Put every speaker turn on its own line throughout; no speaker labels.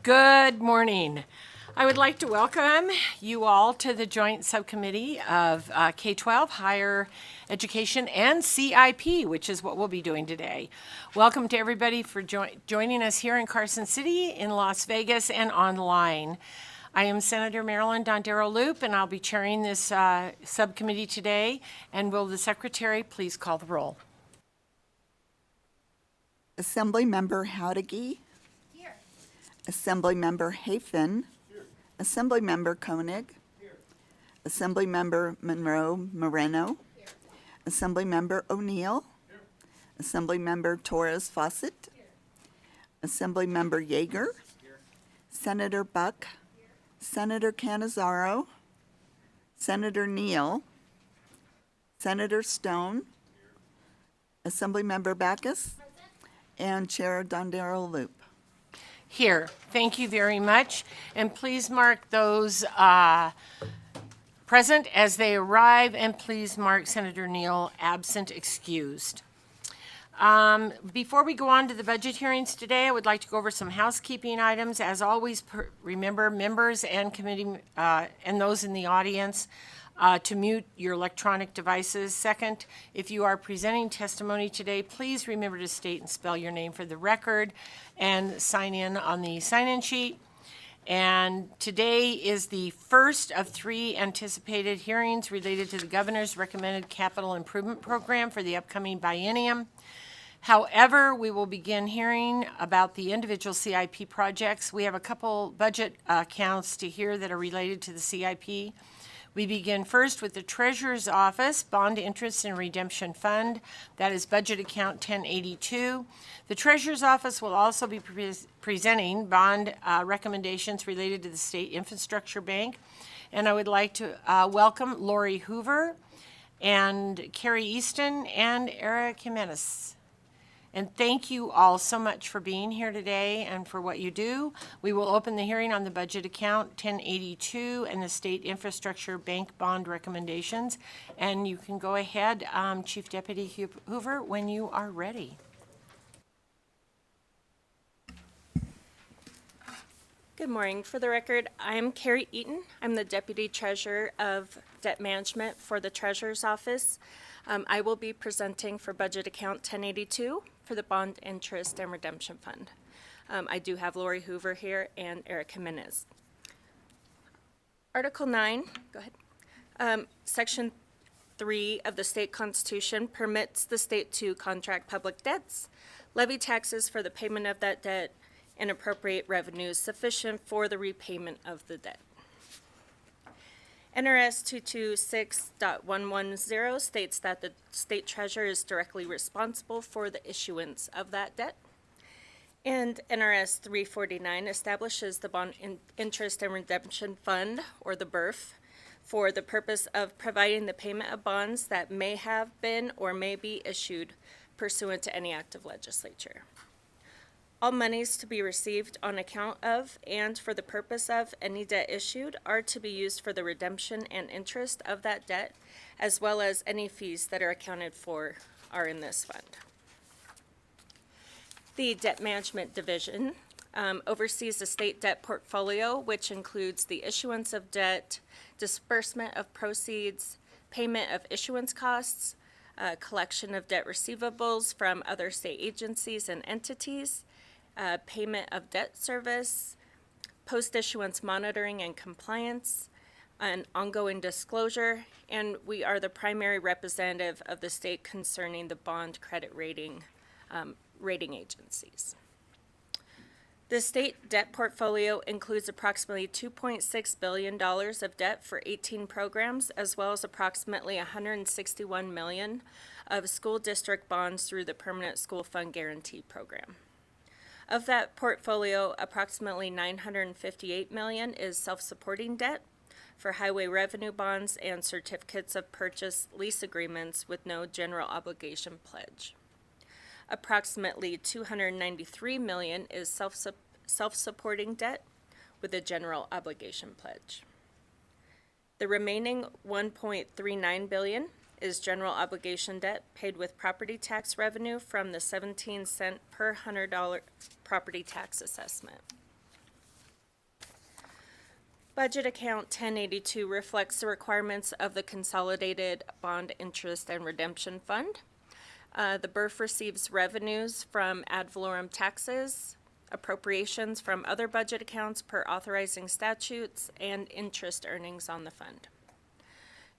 Good morning. I would like to welcome you all to the joint subcommittee of K-12, Higher Education, and CIP, which is what we'll be doing today. Welcome to everybody for joining us here in Carson City, in Las Vegas, and online. I am Senator Marilyn Dondero Loop, and I'll be chairing this subcommittee today. And will the secretary please call the roll?
Assemblymember Howdegi. Here. Assemblymember Hafen. Here. Assemblymember Koenig. Here. Assemblymember Monroe Moreno. Here. Assemblymember O'Neill. Here. Assemblymember Torres Fawcett. Here. Assemblymember Yeager. Here. Senator Buck. Here. Senator Cannizzaro. Senator Neal. Senator Stone. Here. Assemblymember Backus. And Chair Dondero Loop.
Here. Thank you very much. And please mark those present as they arrive, and please mark Senator Neal absent, excused. Before we go on to the budget hearings today, I would like to go over some housekeeping items. As always, remember members and committee and those in the audience to mute your electronic devices. Second, if you are presenting testimony today, please remember to state and spell your name for the record and sign in on the sign-in sheet. And today is the first of 3 anticipated hearings related to the governor's recommended capital improvement program for the upcoming biennium. However, we will begin hearing about the individual CIP projects. We have a couple budget accounts to hear that are related to the CIP. We begin first with the Treasurer's Office Bond Interest and Redemption Fund. That is budget account 1082. The Treasurer's Office will also be presenting bond recommendations related to the State Infrastructure Bank. And I would like to welcome Lori Hoover and Carrie Easton and Eric Jimenez. And thank you all so much for being here today and for what you do. We will open the hearing on the budget account 1082 and the State Infrastructure Bank bond recommendations. And you can go ahead, Chief Deputy Hoover, when you are ready.
Good morning. For the record, I'm Carrie Eaton. I'm the Deputy Treasurer of Debt Management for the Treasurer's Office. I will be presenting for budget account 1082 for the Bond Interest and Redemption Fund. I do have Lori Hoover here and Eric Jimenez. Article 9, go ahead. Section 3 of the state constitution permits the state to contract public debts, levy taxes for the payment of that debt, and appropriate revenues sufficient for the repayment of the debt. NRS 226.110 states that the state treasurer is directly responsible for the issuance of that debt. And NRS 349 establishes the Bond Interest and Redemption Fund, or the BIRF, for the purpose of providing the payment of bonds that may have been or may be issued pursuant to any act of legislature. All monies to be received on account of and for the purpose of any debt issued are to be used for the redemption and interest of that debt, as well as any fees that are accounted for are in this fund. The Debt Management Division oversees the state debt portfolio, which includes the issuance of debt, disbursement of proceeds, payment of issuance costs, collection of debt receivables from other state agencies and entities, payment of debt service, post-issuance monitoring and compliance, and ongoing disclosure, and we are the primary representative of the state concerning the bond credit rating agencies. The state debt portfolio includes approximately $2.6 billion of debt for 18 programs, as well as approximately $161 million of school district bonds through the Permanent School Fund Guarantee Program. Of that portfolio, approximately $958 million is self-supporting debt for highway revenue bonds and certificates of purchase lease agreements with no general obligation pledge. Approximately $293 million is self-supporting debt with a general obligation pledge. The remaining $1.39 billion is general obligation debt paid with property tax revenue from the 17 cent per $100 property tax assessment. Budget account 1082 reflects the requirements of the Consolidated Bond Interest and Redemption Fund. The BURF receives revenues from ad valorem taxes, appropriations from other budget accounts per authorizing statutes, and interest earnings on the fund.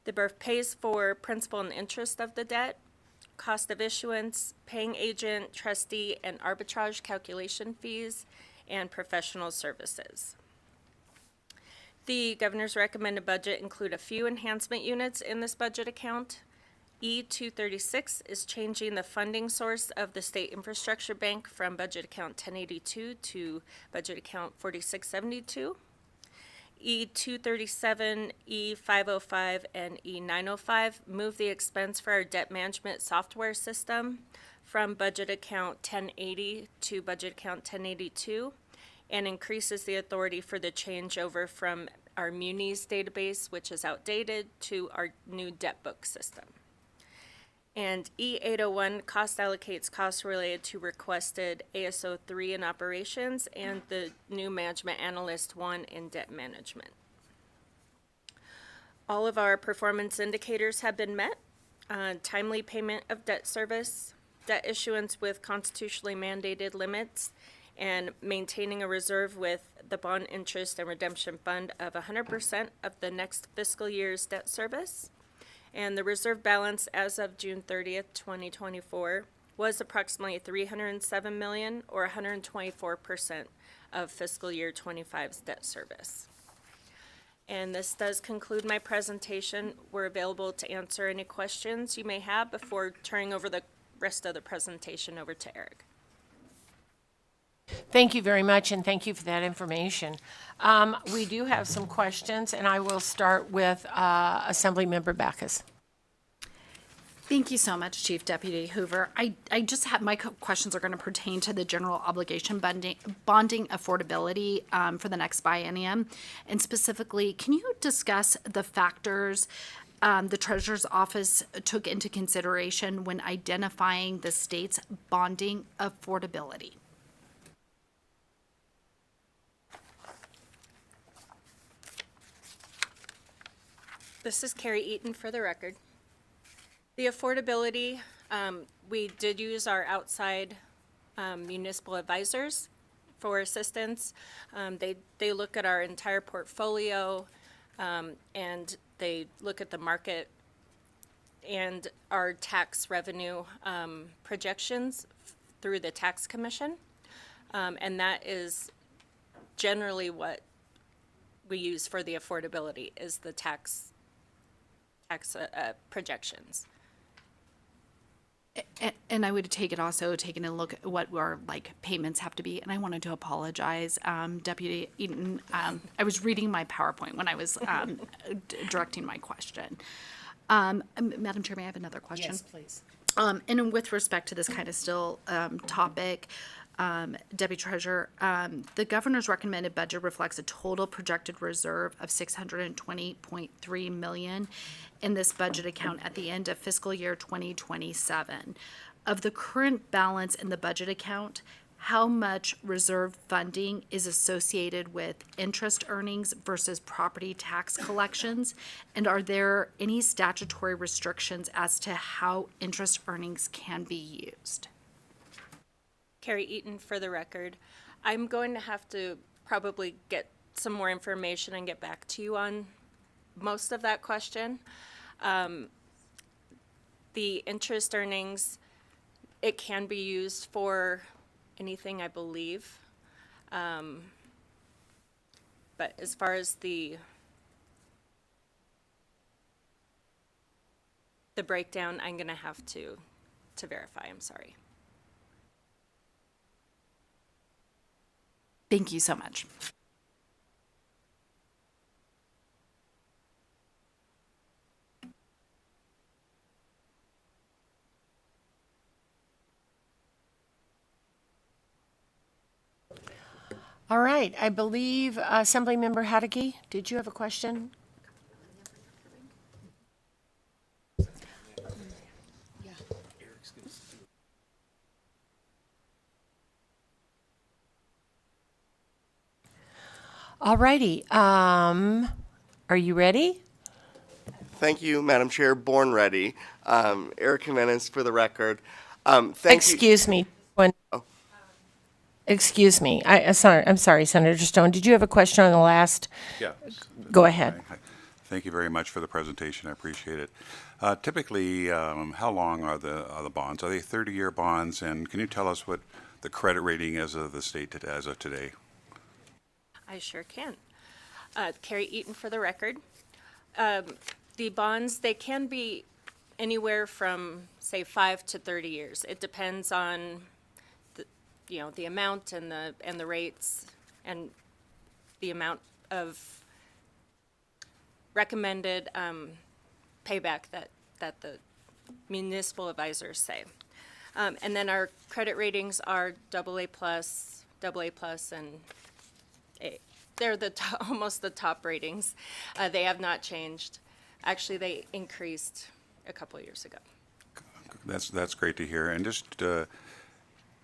The BURF pays for principal and interest of the debt, cost of issuance, paying agent, trustee, and arbitrage calculation fees, and professional services. The governor's recommended budget include a few enhancement units in this budget account. E-236 is changing the funding source of the State Infrastructure Bank from budget account 1082 to budget account 4672. E-237, E-505, and E-905 move the expense for our debt management software system from budget account 1080 to budget account 1082, and increases the authority for the changeover from our Munis database, which is outdated, to our new debt book system. And E801 cost allocates costs related to requested ASO 3 in operations and the new Management Analyst 1 in debt management. All of our performance indicators have been met. Timely payment of debt service, debt issuance with constitutionally mandated limits, and maintaining a reserve with the Bond Interest and Redemption Fund of 100% of the next fiscal year's debt service. And the reserve balance as of June 30th, 2024 was approximately $307 million, or 124% of fiscal year 25's debt service. And this does conclude my presentation. We're available to answer any questions you may have before turning over the rest of the presentation over to Eric.
Thank you very much, and thank you for that information. We do have some questions, and I will start with Assemblymember Backus.
Thank you so much, Chief Deputy Hoover. I just have, my questions are going to pertain to the general obligation bonding affordability for the next biennium. And specifically, can you discuss the factors the Treasurer's Office took into consideration when identifying the state's bonding affordability?
This is Carrie Eaton for the record. The affordability, we did use our outside municipal advisors for assistance. They look at our entire portfolio and they look at the market and our tax revenue projections through the tax commission. And that is generally what we use for the affordability, is the tax projections.
And I would take it also taking a look at what our payments have to be. And I wanted to apologize, Deputy Eaton. I was reading my PowerPoint when I was directing my question. Madam Chair, may I have another question?
Yes, please.
And with respect to this kind of still topic, Deputy Treasurer, the governor's recommended budget reflects a total projected reserve of $620.3 million in this budget account at the end of fiscal year 2027. Of the current balance in the budget account, how much reserve funding is associated with interest earnings versus property tax collections? And are there any statutory restrictions as to how interest earnings can be used?
Carrie Eaton for the record. I'm going to have to probably get some more information and get back to you on most of that question. The interest earnings, it can be used for anything, I believe. But as far as the breakdown, I'm going to have to verify. I'm sorry.
Thank you so much.
All right, I believe Assemblymember Haddocky, did you have a question? All righty. Are you ready?
Thank you, Madam Chair. Born ready. Eric Jimenez for the record. Thank you.
Excuse me. Excuse me. I'm sorry, Senator Stone. Did you have a question on the last?
Yeah.
Go ahead.
Thank you very much for the presentation. I appreciate it. Typically, how long are the bonds? Are they 30-year bonds? And can you tell us what the credit rating is of the state as of today?
I sure can. Carrie Eaton for the record. The bonds, they can be anywhere from, say, 5 to 30 years. It depends on the amount and the rates and the amount of recommended payback that the municipal advisors say. And then our credit ratings are AA+, and A. They're almost the top ratings. They have not changed. Actually, they increased a couple of years ago.
That's great to hear. And just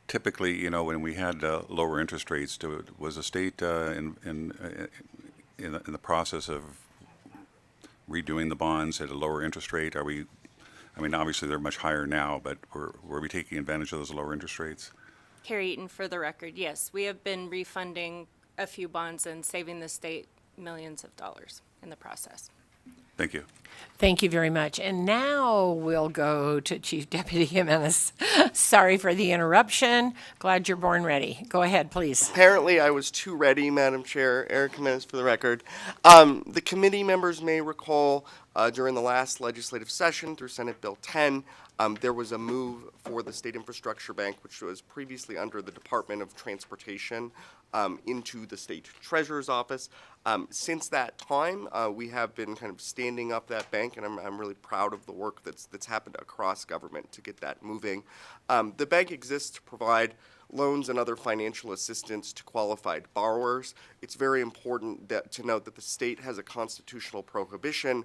typically, when we had lower interest rates, was the state in the process of redoing the bonds at a lower interest rate? Obviously they're much higher now, but were we taking advantage of those lower interest rates?
Carrie Eaton for the record, yes, we have been refunding a few bonds and saving the state millions of dollars in the process.
Thank you.
Thank you very much. And now we'll go to Chief Deputy Jimenez. Sorry for the interruption. Glad you're born ready. Go ahead, please.
Apparently, I was too ready, Madam Chair. Eric Jimenez for the record. The committee members may recall during the last legislative session through Senate Bill 10, there was a move for the State Infrastructure Bank, which was previously under the Department of Transportation, into the State Treasurer's Office. Since that time, we have been kind of standing up that bank, and I'm really proud of the work that's happened across government to get that moving. The bank exists to provide loans and other financial assistance to qualified borrowers. It's very important to note that the state has a constitutional prohibition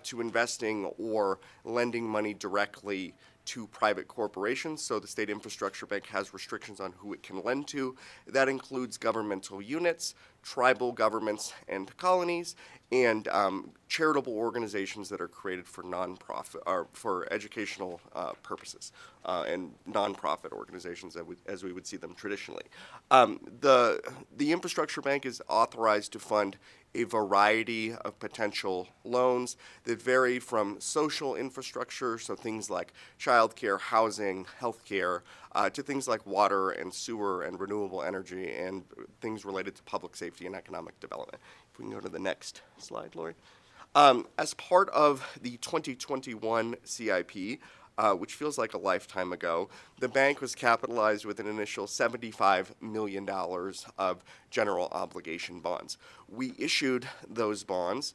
to investing or lending money directly to private corporations, so the State Infrastructure Bank has restrictions on who it can lend to. That includes governmental units, tribal governments and colonies, and charitable organizations that are created for nonprofit or for educational purposes, and nonprofit organizations as we would see them traditionally. The Infrastructure Bank is authorized to fund a variety of potential loans that vary from social infrastructure, so things like childcare, housing, healthcare, to things like water and sewer and renewable energy and things related to public safety and economic development. If we can go to the next slide, Lori. As part of the 2021 CIP, which feels like a lifetime ago, the bank was capitalized with an initial $75 million of general obligation bonds. We issued those bonds.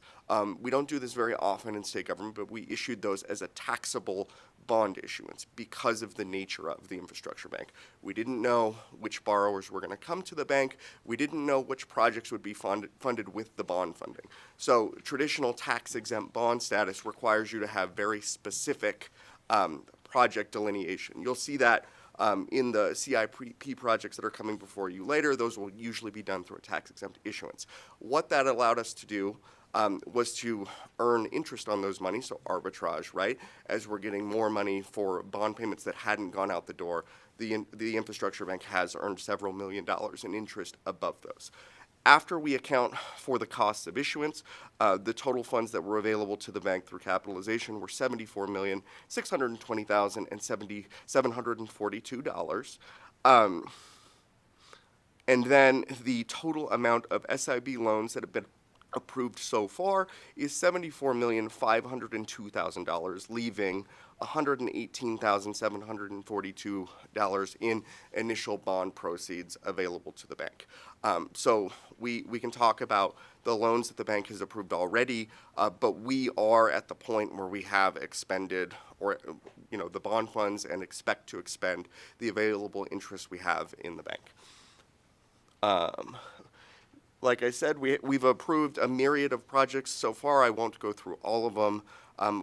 We don't do this very often in state government, but we issued those as a taxable bond issuance because of the nature of the infrastructure bank. We didn't know which borrowers were going to come to the bank. We didn't know which projects would be funded with the bond funding. So traditional tax-exempt bond status requires you to have very specific project delineation. You'll see that in the CIP projects that are coming before you later. Those will usually be done through a tax-exempt issuance. What that allowed us to do was to earn interest on those money, so arbitrage, right? As we're getting more money for bond payments that hadn't gone out the door, the infrastructure bank has earned several $1 million in interest above those. After we account for the costs of issuance, the total funds that were available to the bank through capitalization were $74,620,742. And then the total amount of SIB loans that have been approved so far is $74,502,000, leaving $118,742 in initial bond proceeds available to the bank. So we can talk about the loans that the bank has approved already, but we are at the point where we have expended the bond funds and expect to expend the available interest we have in the bank. Like I said, we've approved a myriad of projects so far. I won't go through all of them.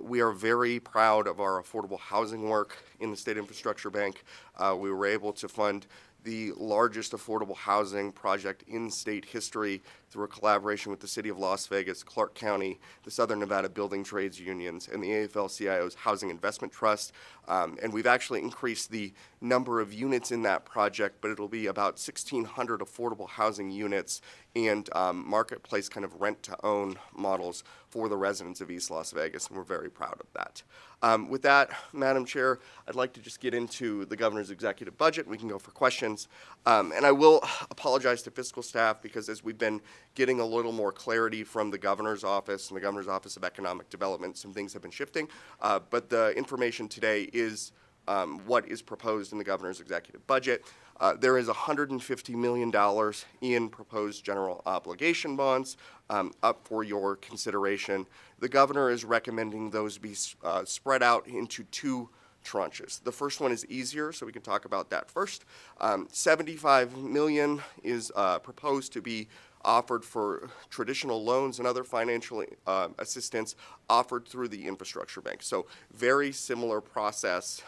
We are very proud of our affordable housing work in the State Infrastructure Bank. We were able to fund the largest affordable housing project in state history through a collaboration with the City of Las Vegas, Clark County, the Southern Nevada Building Trades Unions, and the AFL-CIO's Housing Investment Trust. And we've actually increased the number of units in that project, but it'll be about 1,600 affordable housing units and marketplace kind of rent-to-own models for the residents of East Las Vegas, and we're very proud of that. With that, Madam Chair, I'd like to just get into the governor's executive budget. We can go for questions. And I will apologize to fiscal staff because as we've been getting a little more clarity from the governor's office and the governor's office of economic development, some things have been shifting. But the information today is what is proposed in the governor's executive budget. There is $150 million in proposed general obligation bonds up for your consideration. The governor is recommending those be spread out into two tranches. The first one is easier, so we can talk about that first. $75 million is proposed to be offered for traditional loans and other financial assistance offered through the infrastructure bank. So very similar process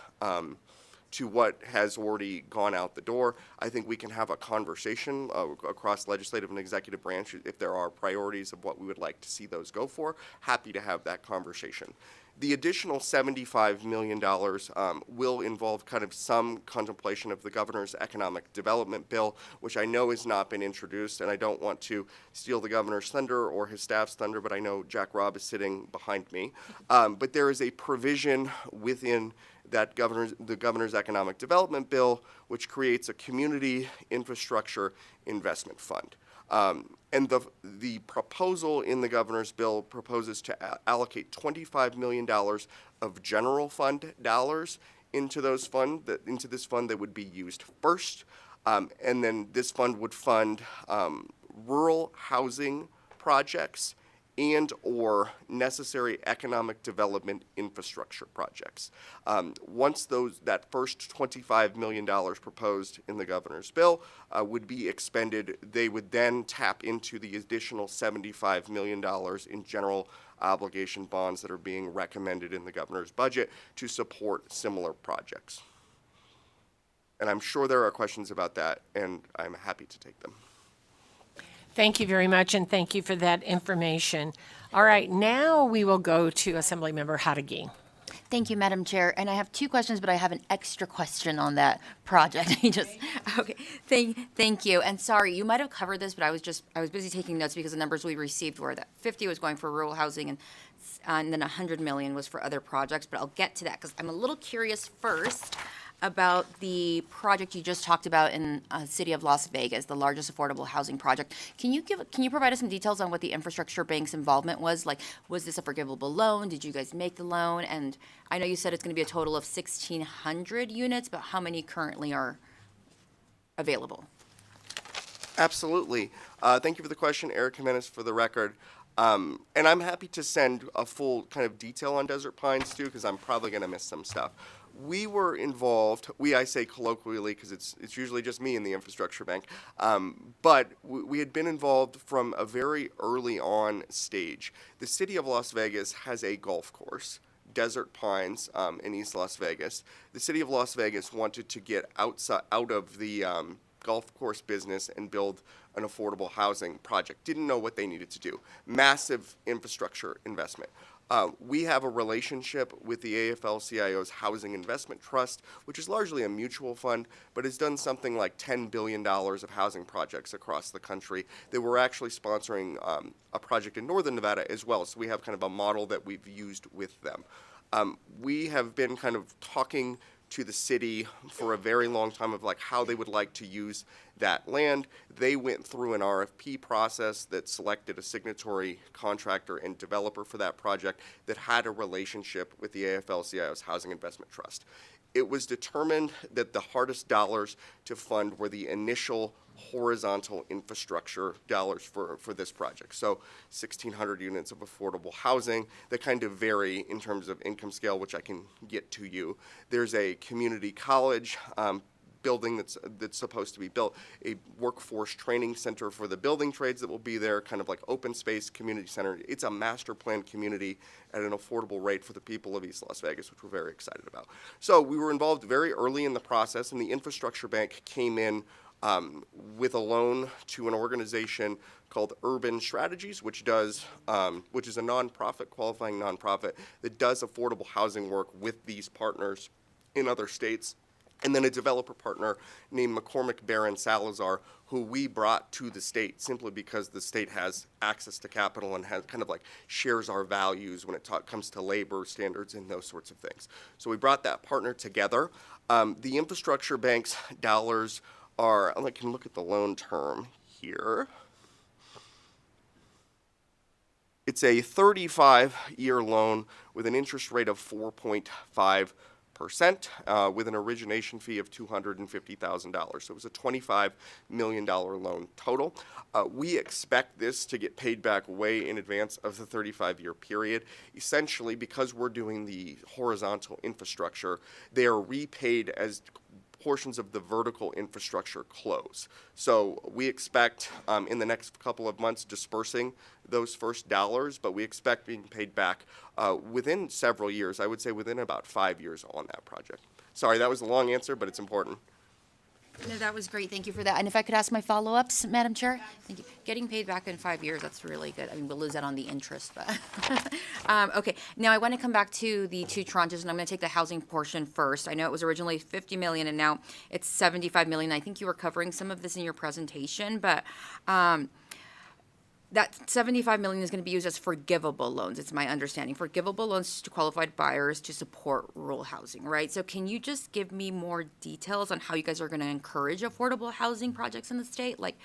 to what has already gone out the door. I think we can have a conversation across legislative and executive branch if there are priorities of what we would like to see those go for. Happy to have that conversation. The additional $75 million will involve kind of some contemplation of the governor's economic development bill, which I know has not been introduced, and I don't want to steal the governor's thunder or his staff's thunder, but I know Jack Robb is sitting behind me. But there is a provision within that the governor's economic development bill, which creates a community infrastructure investment fund. And the proposal in the governor's bill proposes to allocate $25 million of general fund dollars into this fund that would be used first. And then this fund would fund rural housing projects and or necessary economic development infrastructure projects. Once that first $25 million proposed in the governor's bill would be expended, they would then tap into the additional $75 million in general obligation bonds that are being recommended in the governor's budget to support similar projects. And I'm sure there are questions about that, and I'm happy to take them.
Thank you very much, and thank you for that information. All right, now we will go to Assemblymember Hadagi.
Thank you, Madam Chair. And I have two questions, but I have an extra question on that project. Okay. Thank you. And sorry, you might have covered this, but I was busy taking notes because the numbers we received were that 50 was going for rural housing and then 100 million was for other projects. But I'll get to that because I'm a little curious first about the project you just talked about in City of Las Vegas, the largest affordable housing project. Can you provide us some details on what the infrastructure bank's involvement was? Like, was this a forgivable loan? Did you guys make the loan? And I know you said it's going to be a total of 1,600 units, but how many currently are available?
Absolutely. Thank you for the question, Eric Jimenez, for the record. And I'm happy to send a full kind of detail on Desert Pines too, because I'm probably going to miss some stuff. We were involved, I say colloquially because it's usually just me in the infrastructure bank, but we had been involved from a very early on stage. The City of Las Vegas has a golf course, Desert Pines in East Las Vegas. The City of Las Vegas wanted to get out of the golf course business and build an affordable housing project. Didn't know what they needed to do. Massive infrastructure investment. We have a relationship with the AFL-CIO's Housing Investment Trust, which is largely a mutual fund, but has done something like $10 billion of housing projects across the country. They were actually sponsoring a project in Northern Nevada as well, so we have kind of a model that we've used with them. We have been kind of talking to the city for a very long time of like how they would like to use that land. They went through an RFP process that selected a signatory contractor and developer for that project that had a relationship with the AFL-CIO's Housing Investment Trust. It was determined that the hardest dollars to fund were the initial horizontal infrastructure dollars for this project. So 1,600 units of affordable housing that kind of vary in terms of income scale, which I can get to you. There's a community college building that's supposed to be built, a workforce training center for the building trades that will be there, kind of like open space community center. It's a master planned community at an affordable rate for the people of East Las Vegas, which we're very excited about. So we were involved very early in the process, and the infrastructure bank came in with a loan to an organization called Urban Strategies, which is a nonprofit, qualifying nonprofit that does affordable housing work with these partners in other states. And then a developer partner named McCormick Barron Salazar, who we brought to the state simply because the state has access to capital and has kind of like shares our values when it comes to labor standards and those sorts of things. So we brought that partner together. The infrastructure bank's dollars are, I can look at the loan term here. It's a 35-year loan with an interest rate of 4.5%, with an origination fee of $250,000. So it was a $25 million loan total. We expect this to get paid back way in advance of the 35-year period. Essentially, because we're doing the horizontal infrastructure, they are repaid as portions of the vertical infrastructure close. So we expect in the next couple of months dispersing those first dollars, but we expect being paid back within several years. I would say within about 5 years on that project. Sorry, that was a long answer, but it's important.
No, that was great. Thank you for that. And if I could ask my follow-ups, Madam Chair? Thank you. Getting paid back in 5 years, that's really good. I mean, we'll lose that on the interest, but. Okay, now I want to come back to the two tranches, and I'm going to take the housing portion first. I know it was originally 50 million, and now it's 75 million. I think you were covering some of this in your presentation, but that 75 million is going to be used as forgivable loans. It's my understanding. Forgivable loans to qualified buyers to support rural housing, right? So can you just give me more details on how you guys are going to encourage affordable housing projects in the state? Like,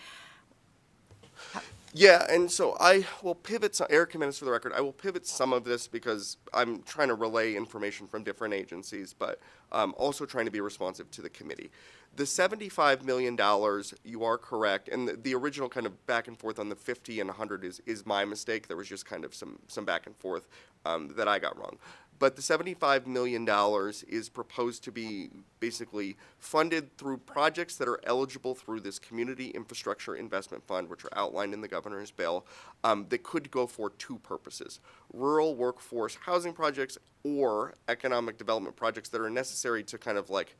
Yeah, and so I will pivot, Eric Jimenez for the record, I will pivot some of this because I'm trying to relay information from different agencies, but also trying to be responsive to the committee. The $75 million, you are correct, and the original kind of back and forth on the 50 and 100 is my mistake. There was just kind of some back and forth that I got wrong. But the $75 million is proposed to be basically funded through projects that are eligible through this Community Infrastructure Investment Fund, which are outlined in the governor's bill, that could go for two purposes: rural workforce housing projects or economic development projects that are necessary to kind of like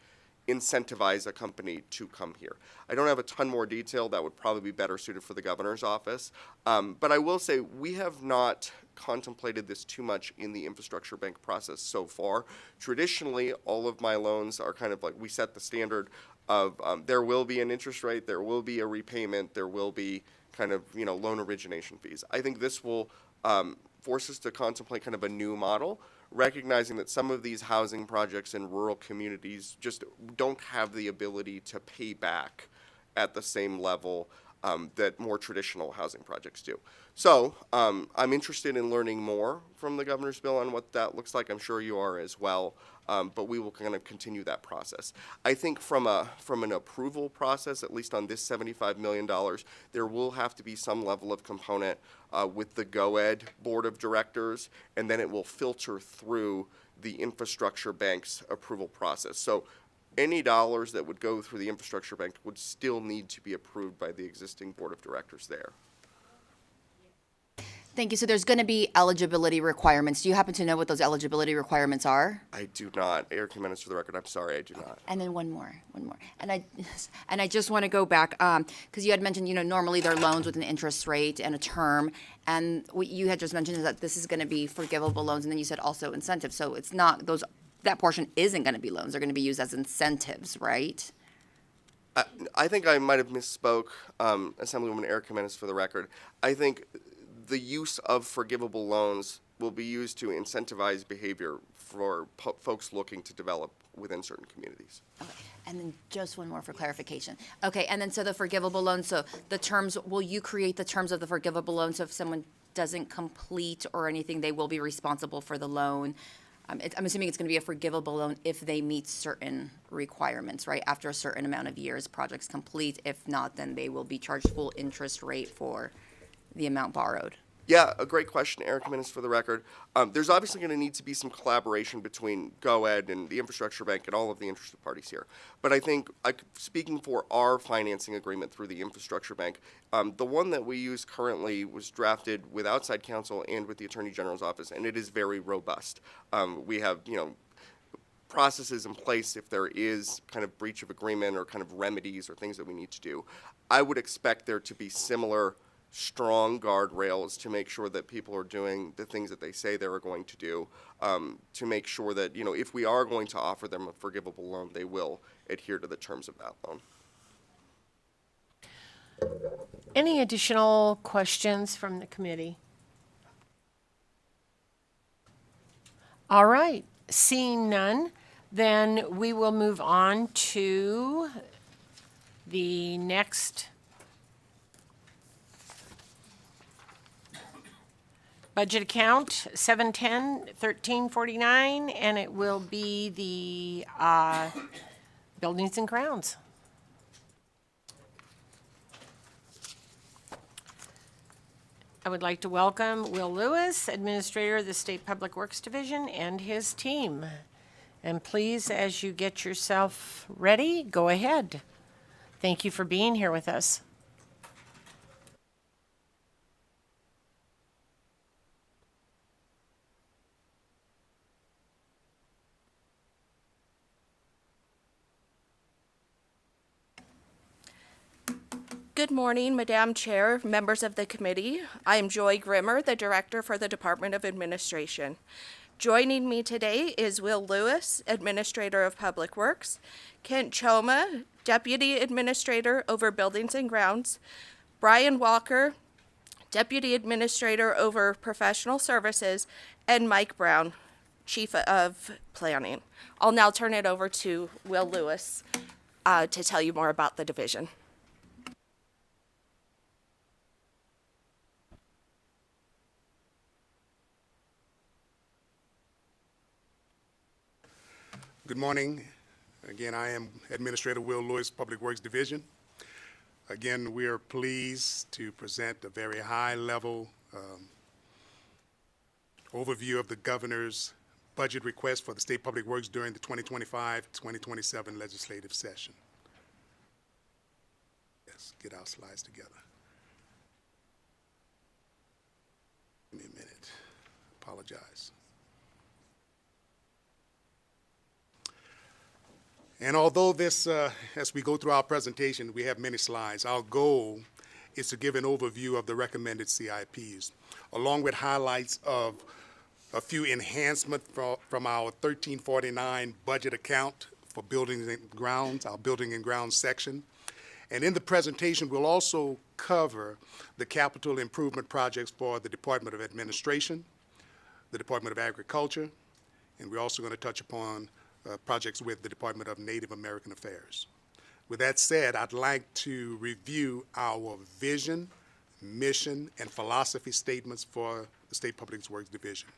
incentivize a company to come here. I don't have a ton more detail. That would probably be better suited for the governor's office. But I will say we have not contemplated this too much in the infrastructure bank process so far. Traditionally, all of my loans are kind of like we set the standard of there will be an interest rate, there will be a repayment, there will be kind of, loan origination fees. I think this will force us to contemplate kind of a new model, recognizing that some of these housing projects in rural communities just don't have the ability to pay back at the same level that more traditional housing projects do. So I'm interested in learning more from the governor's bill on what that looks like. I'm sure you are as well, but we will kind of continue that process. I think from an approval process, at least on this $75 million, there will have to be some level of component with the GOED Board of Directors, and then it will filter through the infrastructure bank's approval process. So any dollars that would go through the infrastructure bank would still need to be approved by the existing Board of Directors there.
thank you. So there's going to be eligibility requirements. Do you happen to know what those eligibility requirements are?
I do not. Eric Jimenez for the record, I'm sorry, I do not.
And then one more. And I just want to go back, because you had mentioned, normally there are loans with an interest rate and a term. And what you had just mentioned is that this is going to be forgivable loans, and then you said also incentives. So it's not, that portion isn't going to be loans. They're going to be used as incentives, right?
I think I might have misspoke, Assemblywoman Eric Jimenez for the record. I think the use of forgivable loans will be used to incentivize behavior for folks looking to develop within certain communities.
Okay. And then just one more for clarification. Okay, and then so the forgivable loan, so the terms, will you create the terms of the forgivable loan? So if someone doesn't complete or anything, they will be responsible for the loan? I'm assuming it's going to be a forgivable loan if they meet certain requirements, right? After a certain amount of years, projects complete. If not, then they will be charged full interest rate for the amount borrowed.
Yeah, a great question, Eric Jimenez for the record. There's obviously going to need to be some collaboration between GOED and the Infrastructure Bank and all of the interested parties here. But I think, speaking for our financing agreement through the Infrastructure Bank, the one that we use currently was drafted with outside counsel and with the Attorney General's office, and it is very robust. We have, processes in place if there is kind of breach of agreement or kind of remedies or things that we need to do. I would expect there to be similar strong guardrails to make sure that people are doing the things that they say they are going to do, to make sure that, you know, if we are going to offer them a forgivable loan, they will adhere to the terms of that loan.
Any additional questions from the committee? All right, seeing none, then we will move on to the next budget account, 710-1349, and it will be the buildings and grounds. I would like to welcome Will Lewis, Administrator of the State Public Works Division, and his team. And please, as you get yourself ready, go ahead. Thank you for being here with us.
Good morning, Madam Chair, members of the committee. I am Joy Grimmer, the Director for the Department of Administration. Joining me today is Will Lewis, Administrator of Public Works, Kent Choma, Deputy Administrator over Buildings and Grounds, Brian Walker, Deputy Administrator over Professional Services, and Mike Brown, Chief of Planning. I'll now turn it over to Will Lewis to tell you more about the division.
Good morning. Again, I am Administrator Will Lewis, Public Works Division. Again, we are pleased to present a very high-level overview of the governor's budget request for the State Public Works during the 2025-2027 legislative session. Yes, get our slides together. Give me a minute. Apologize. And although this, as we go through our presentation, we have many slides, our goal is to give an overview of the recommended CIPs, along with highlights of a few enhancements from our 1349 budget account for buildings and grounds, our building and grounds section. And in the presentation, we'll also cover the capital improvement projects for the Department of Administration, the Department of Agriculture, and we're also going to touch upon projects with the Department of Native American Affairs. With that said, I'd like to review our vision, mission, and philosophy statements for the State Public Works Division.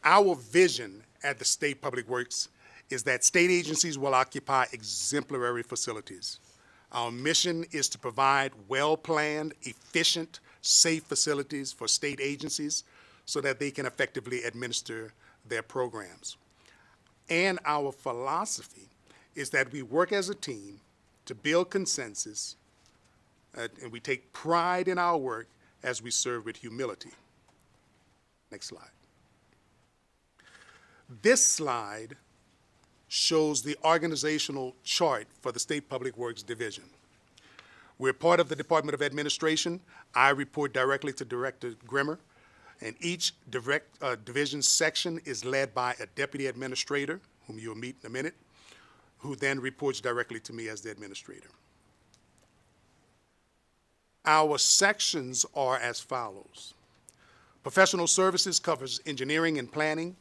Our vision at the State Public Works is that state agencies will occupy exemplary facilities. Our mission is to provide well-planned, efficient, safe facilities for state agencies so that they can effectively administer their programs. And our philosophy is that we work as a team to build consensus, and we take pride in our work as we serve with humility. Next slide. This slide shows the organizational chart for the State Public Works Division. We're part of the Department of Administration. I report directly to Director Grimmer. And each division section is led by a deputy administrator, whom you'll meet in a minute, who then reports directly to me as the administrator. Our sections are as follows. Professional services covers engineering and planning,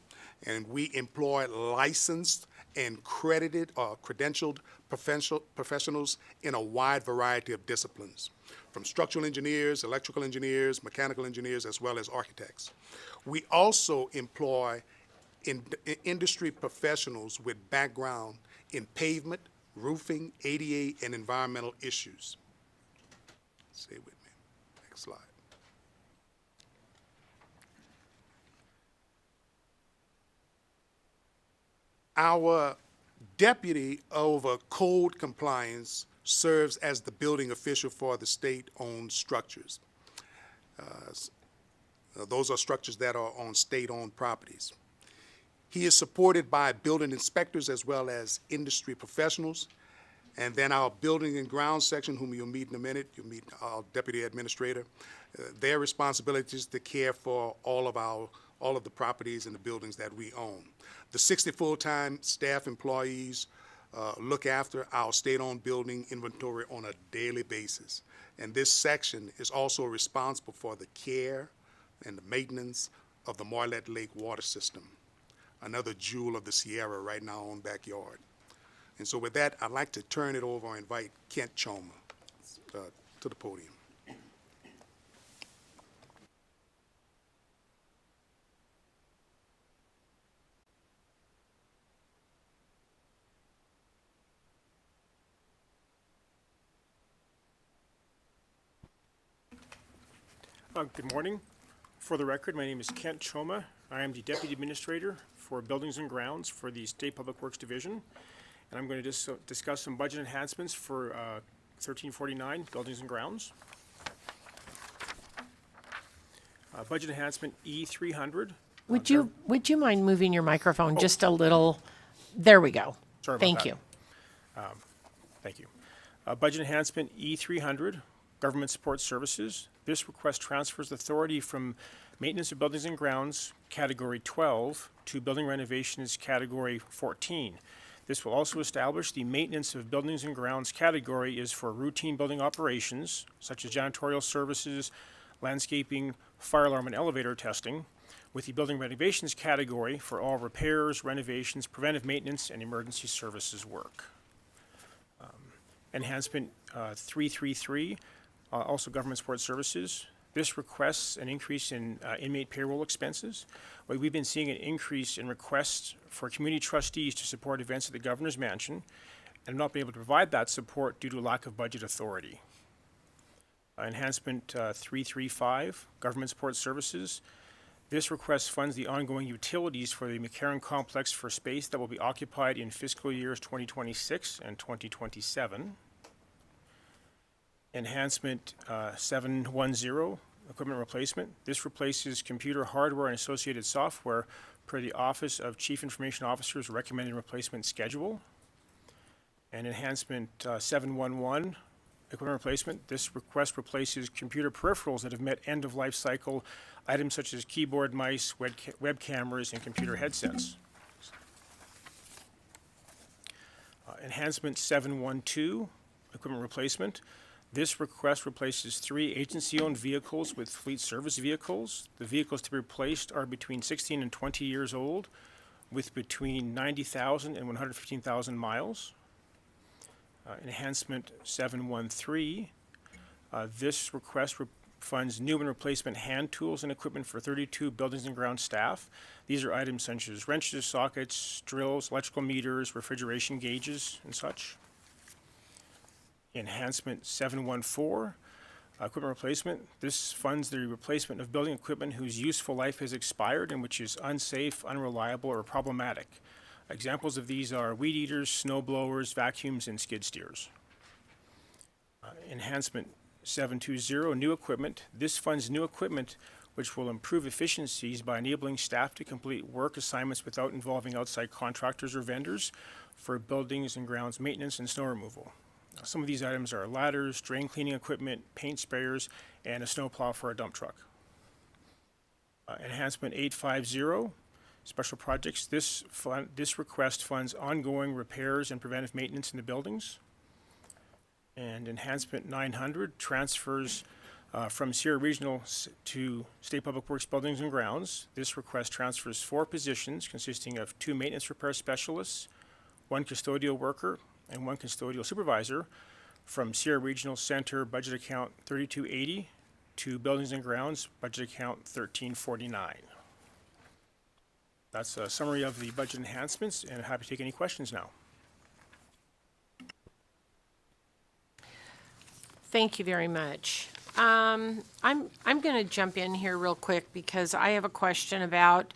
and we employ licensed and credited or credentialed professionals in a wide variety of disciplines, from structural engineers, electrical engineers, mechanical engineers, as well as architects. We also employ industry professionals with background in pavement, roofing, ADA, and environmental issues. Stay with me. Next slide. Our deputy over code compliance serves as the building official for the state-owned structures. Those are structures that are on state-owned properties. He is supported by building inspectors as well as industry professionals. And then our building and grounds section, whom you'll meet in a minute, you'll meet our deputy administrator. Their responsibility is to care for all of the properties and the buildings that we own. The 60 full-time staff employees look after our state-owned building inventory on a daily basis. And this section is also responsible for the care and the maintenance of the Marlette Lake water system, another jewel of the Sierra right in our own backyard. And so with that, I'd like to turn it over and invite Kent Choma to the podium.
Good morning. For the record, my name is Kent Choma. I am the Deputy Administrator for Buildings and Grounds for the State Public Works Division. And I'm going to discuss some budget enhancements for 1349 Buildings and Grounds. Budget enhancement E300.
Would you mind moving your microphone just a little? There we go.
Sorry about
Thank
that.
you.
Thank you. Budget enhancement E300, Government Support Services. This request transfers authority from Maintenance of Buildings and Grounds, Category 12, to Building Renovations, Category 14. This will also establish the Maintenance of Buildings and Grounds category is for routine building operations, such as janitorial services, landscaping, fire alarm, and elevator testing, with the Building Renovations category for all repairs, renovations, preventive maintenance, and emergency services work. Enhancement 333, also Government Support Services. This requests an increase in inmate payroll expenses. We've been seeing an increase in requests for community trustees to support events at the Governor's Mansion and not be able to provide that support due to a lack of budget authority. Enhancement 335, Government Support Services. This request funds the ongoing utilities for the McCarran Complex for space that will be occupied in fiscal years 2026 and 2027. Enhancement 710, Equipment Replacement. This replaces computer hardware and associated software per the Office of Chief Information Officer's recommended replacement schedule. And Enhancement 711, Equipment Replacement. This request replaces computer peripherals that have met end-of-life cycle items such as keyboard, mice, web cameras, and computer headsets. Enhancement 712, Equipment Replacement. This request replaces 3 agency-owned vehicles with fleet service vehicles. The vehicles to be replaced are between 16 and 20 years old, with between 90,000 and 115,000 miles. Enhancement 713. This request funds new and replacement hand tools and equipment for 32 buildings and ground staff. These are items such as wrenches, sockets, drills, electrical meters, refrigeration gauges, and such. Enhancement 714, equipment replacement. This funds the replacement of building equipment whose useful life has expired and which is unsafe, unreliable, or problematic. Examples of these are weed eaters, snow blowers, vacuums, and skid steers. Enhancement 720, new equipment. This funds new equipment which will improve efficiencies by enabling staff to complete work assignments without involving outside contractors or vendors for buildings and grounds maintenance and snow removal. Some of these items are ladders, drain cleaning equipment, paint sprayers, and a snowplow for a dump truck. Enhancement 850, special projects. This request funds ongoing repairs and preventive maintenance in the buildings. And Enhancement 900 transfers from Sierra Regional to State Public Works Buildings and Grounds. This request transfers 4 positions consisting of 2 maintenance repair specialists, 1 custodial worker, and 1 custodial supervisor from Sierra Regional Center Budget Account 3280 to Buildings and Grounds Budget Account 1349. That's a summary of the budget enhancements, and I'm happy to take any questions now.
Thank you very much. I'm going to jump in here real quick because I have a question about,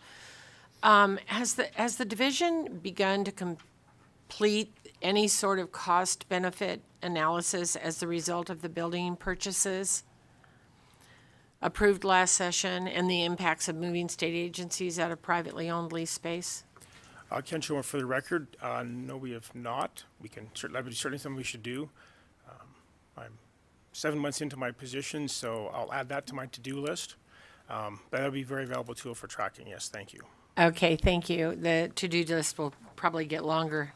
has the division begun to complete any sort of cost-benefit analysis as the result of the building purchases approved last session and the impacts of moving state agencies out of privately owned lease space?
Ken Schumer, for the record, no, we have not. That would be certainly something we should do. I'm 7 months into my position, so I'll add that to my to-do list. But that'll be a very valuable tool for tracking, yes, thank you.
Okay, thank you. The to-do list will probably get longer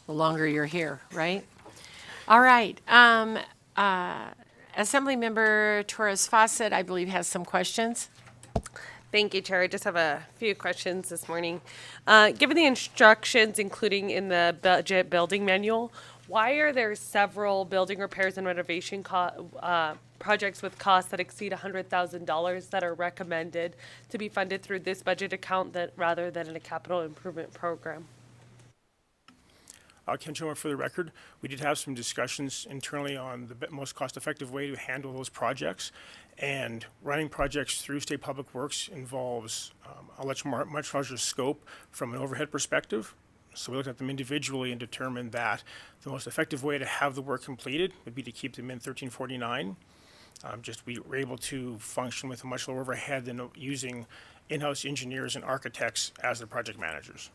the longer you're here, right? All right. Assemblymember Torres Fawcett, I believe, has some questions.
Thank you, Chair. I just have a few questions this morning. Given the instructions, including in the budget building manual, why are there several building repairs and renovation projects with costs that exceed $100,000 that are recommended to be funded through this budget account rather than in a capital improvement program?
Ken Schumer, for the record, we did have some discussions internally on the most cost-effective way to handle those projects. And running projects through State Public Works involves a much larger scope from an overhead perspective. So we looked at them individually and determined that the most effective way to have the work completed would be to keep them in 1349. We were able to function with a much lower overhead than using in-house engineers and architects as the project managers.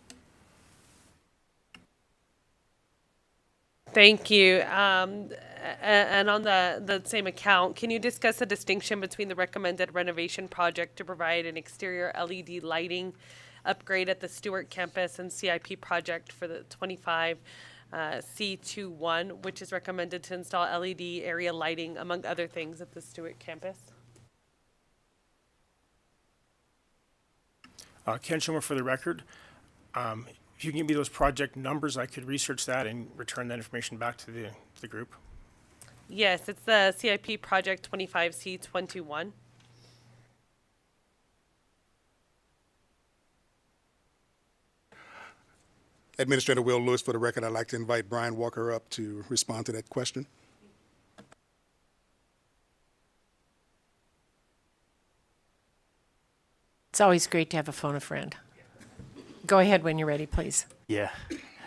Thank you. And on the same account, can you discuss the distinction between the recommended renovation project to provide an exterior LED lighting upgrade at the Stewart campus and CIP project for the 25 C21, which is recommended to install LED area lighting, among other things, at the Stewart campus?
Ken Schumer, for the record, if you can give me those project numbers, I could research that and return that information back to the group.
Yes, it's the CIP project 25C21.
Administrator Will Lewis, for the record, I'd like to invite Brian Walker up to respond to that question.
It's always great to have a phone a friend. Go ahead when you're ready, please.
Yeah.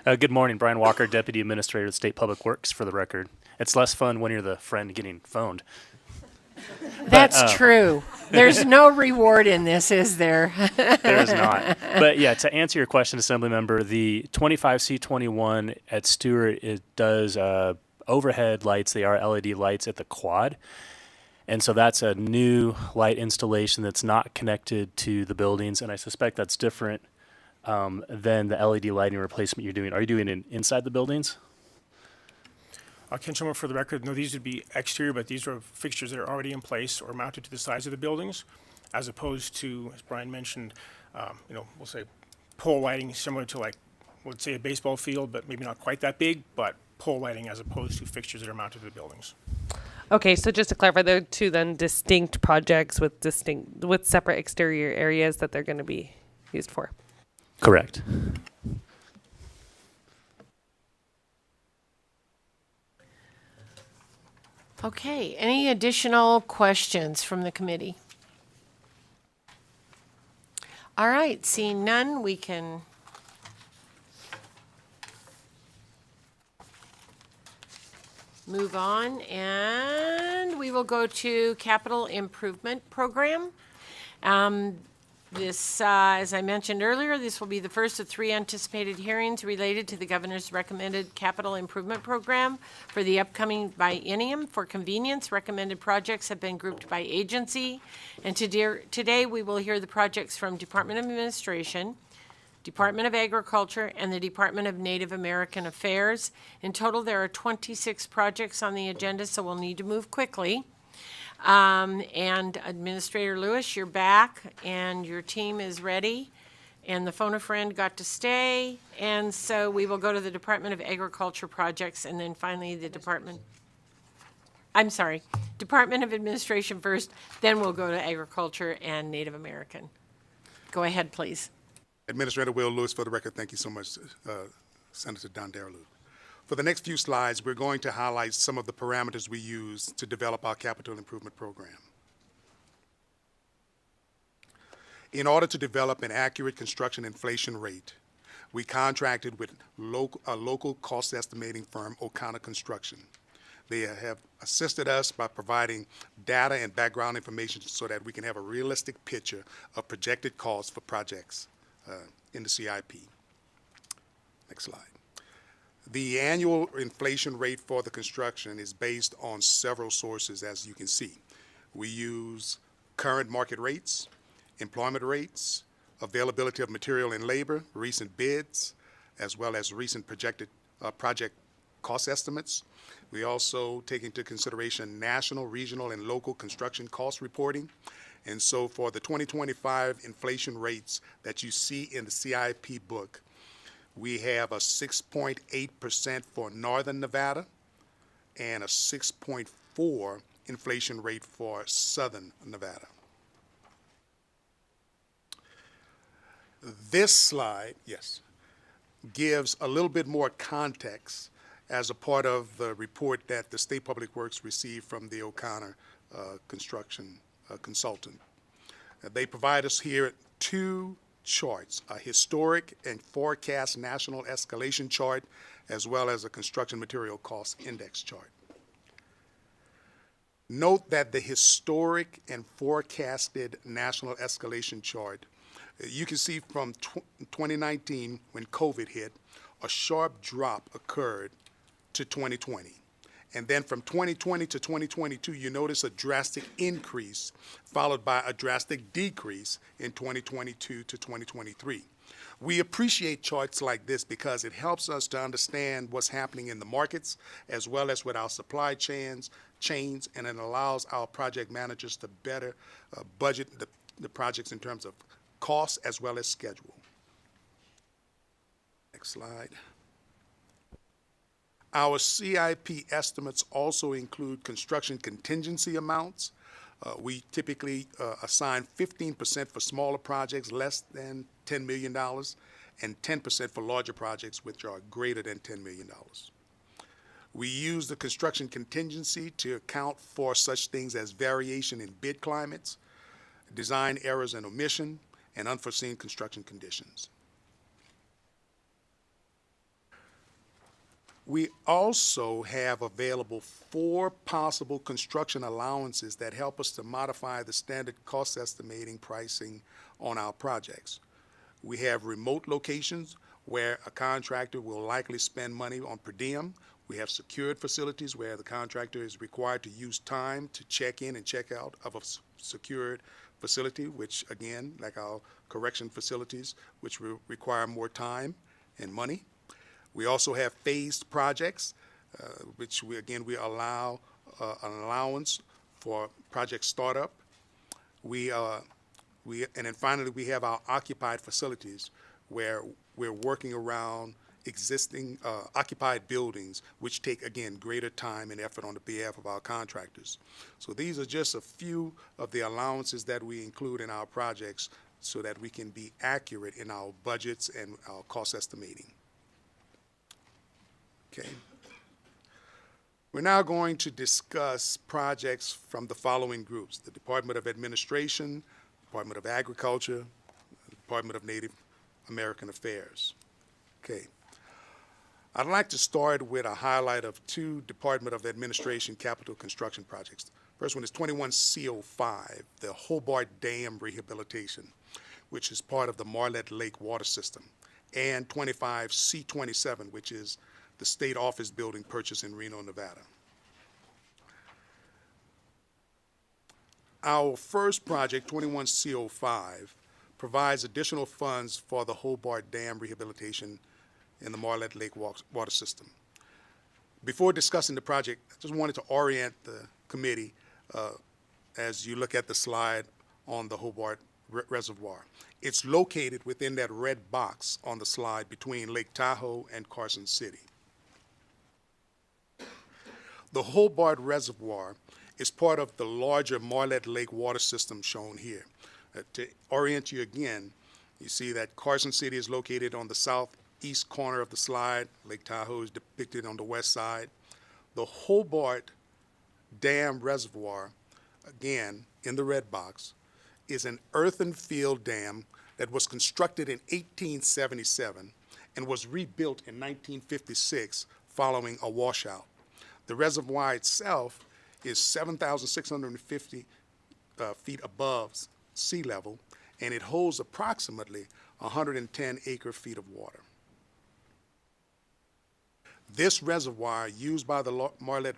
Good morning, Brian Walker, Deputy Administrator of State Public Works, for the record. It's less fun when you're the friend getting phoned.
That's true. There's no reward in this, is there?
There is not. But yeah, to answer your question, Assemblymember, the 25C21 at Stewart, it does overhead lights. They are LED lights at the quad. And so that's a new light installation that's not connected to the buildings. And I suspect that's different than the LED lighting replacement you're doing. Are you doing it inside the buildings?
Ken Schumer, for the record, no, these would be exterior, but these are fixtures that are already in place or mounted to the sides of the buildings, as opposed to, as Brian mentioned, we'll say pole lighting similar to, like, let's say a baseball field, but maybe not quite that big, but pole lighting as opposed to fixtures that are mounted to the buildings.
Okay, so just to clarify, they're two then distinct projects with separate exterior areas that they're going to be used for.
Correct.
Okay, any additional questions from the committee? All right, seeing none, we can move on, and we will go to Capital Improvement Program. This, as I mentioned earlier, this will be the first of 3 anticipated hearings related to the governor's recommended capital improvement program for the upcoming biennium. For convenience, recommended projects have been grouped by agency. And today we will hear the projects from Department of Administration, Department of Agriculture, and the Department of Native American Affairs. In total, there are 26 projects on the agenda, so we'll need to move quickly. And Administrator Lewis, you're back, and your team is ready, and the phone a friend got to stay, and so we will go to the Department of Agriculture projects, and then finally the Department of Administration first, then we'll go to Agriculture and Native American. Go ahead, please.
Administrator Will Lewis, for the record, thank you so much, Senator Don Darrelou. For the next few slides, we're going to highlight some of the parameters we use to develop our capital improvement program. In order to develop an accurate construction inflation rate, we contracted with a local cost estimating firm, O'Connor Construction. They have assisted us by providing data and background information so that we can have a realistic picture of projected costs for projects in the CIP. Next slide. The annual inflation rate for the construction is based on several sources, as you can see. We use current market rates, employment rates, availability of material and labor, recent bids, as well as recent projected project cost estimates. We also take into consideration national, regional, and local construction cost reporting. And so for the 2025 inflation rates that you see in the CIP book, we have a 6.8% for Northern Nevada and a 6.4 inflation rate for Southern Nevada. This slide, yes, gives a little bit more context as a part of the report that the State Public Works received from the O'Connor construction consultant. They provide us here two charts, a historic and forecast national escalation chart, as well as a construction material cost index chart. Note that the historic and forecasted national escalation chart, you can see from 2019, when COVID hit, a sharp drop occurred to 2020. And then from 2020 to 2022, you notice a drastic increase, followed by a drastic decrease in 2022 to 2023. We appreciate charts like this because it helps us to understand what's happening in the markets, as well as with our supply chains, and it allows our project managers to better budget the projects in terms of cost as well as schedule. Next slide. Our CIP estimates also include construction contingency amounts. We typically assign 15% for smaller projects less than $10 million and 10% for larger projects which are greater than $10 million. We use the construction contingency to account for such things as variation in bid climates, design errors and omission, and unforeseen construction conditions. We also have available 4 possible construction allowances that help us to modify the standard cost estimating pricing on our projects. We have remote locations where a contractor will likely spend money on per diem. We have secured facilities where the contractor is required to use time to check in and check out of a secured facility, which again, like our correction facilities, which will require more time and money. We also have phased projects, which we allow an allowance for project startup. And then finally, we have our occupied facilities where we're working around existing occupied buildings, which take, again, greater time and effort on the behalf of our contractors. So these are just a few of the allowances that we include in our projects so that we can be accurate in our budgets and our cost estimating. Okay. We're now going to discuss projects from the following groups: the Department of Administration, Department of Agriculture, Department of Native American Affairs. Okay. I'd like to start with a highlight of 2 Department of Administration capital construction projects. First one is 21C05, the Hobart Dam Rehabilitation, which is part of the Marlette Lake water system, and 25C27, which is the state office building purchase in Reno, Nevada. Our first project, 21C05, provides additional funds for the Hobart Dam rehabilitation in the Marlette Lake water system. Before discussing the project, I just wanted to orient the committee as you look at the slide on the Hobart Reservoir. It's located within that red box on the slide between Lake Tahoe and Carson City. The Hobart Reservoir is part of the larger Marlette Lake water system shown here. To orient you again, you see that Carson City is located on the southeast corner of the slide. Lake Tahoe is depicted on the west side. The Hobart Dam Reservoir, again in the red box, is an earthen-filled dam that was constructed in 1877 and was rebuilt in 1956 following a washout. The reservoir itself is 7,650 feet above sea level, and it holds approximately 110 acre-feet of water. This reservoir used by the Marlette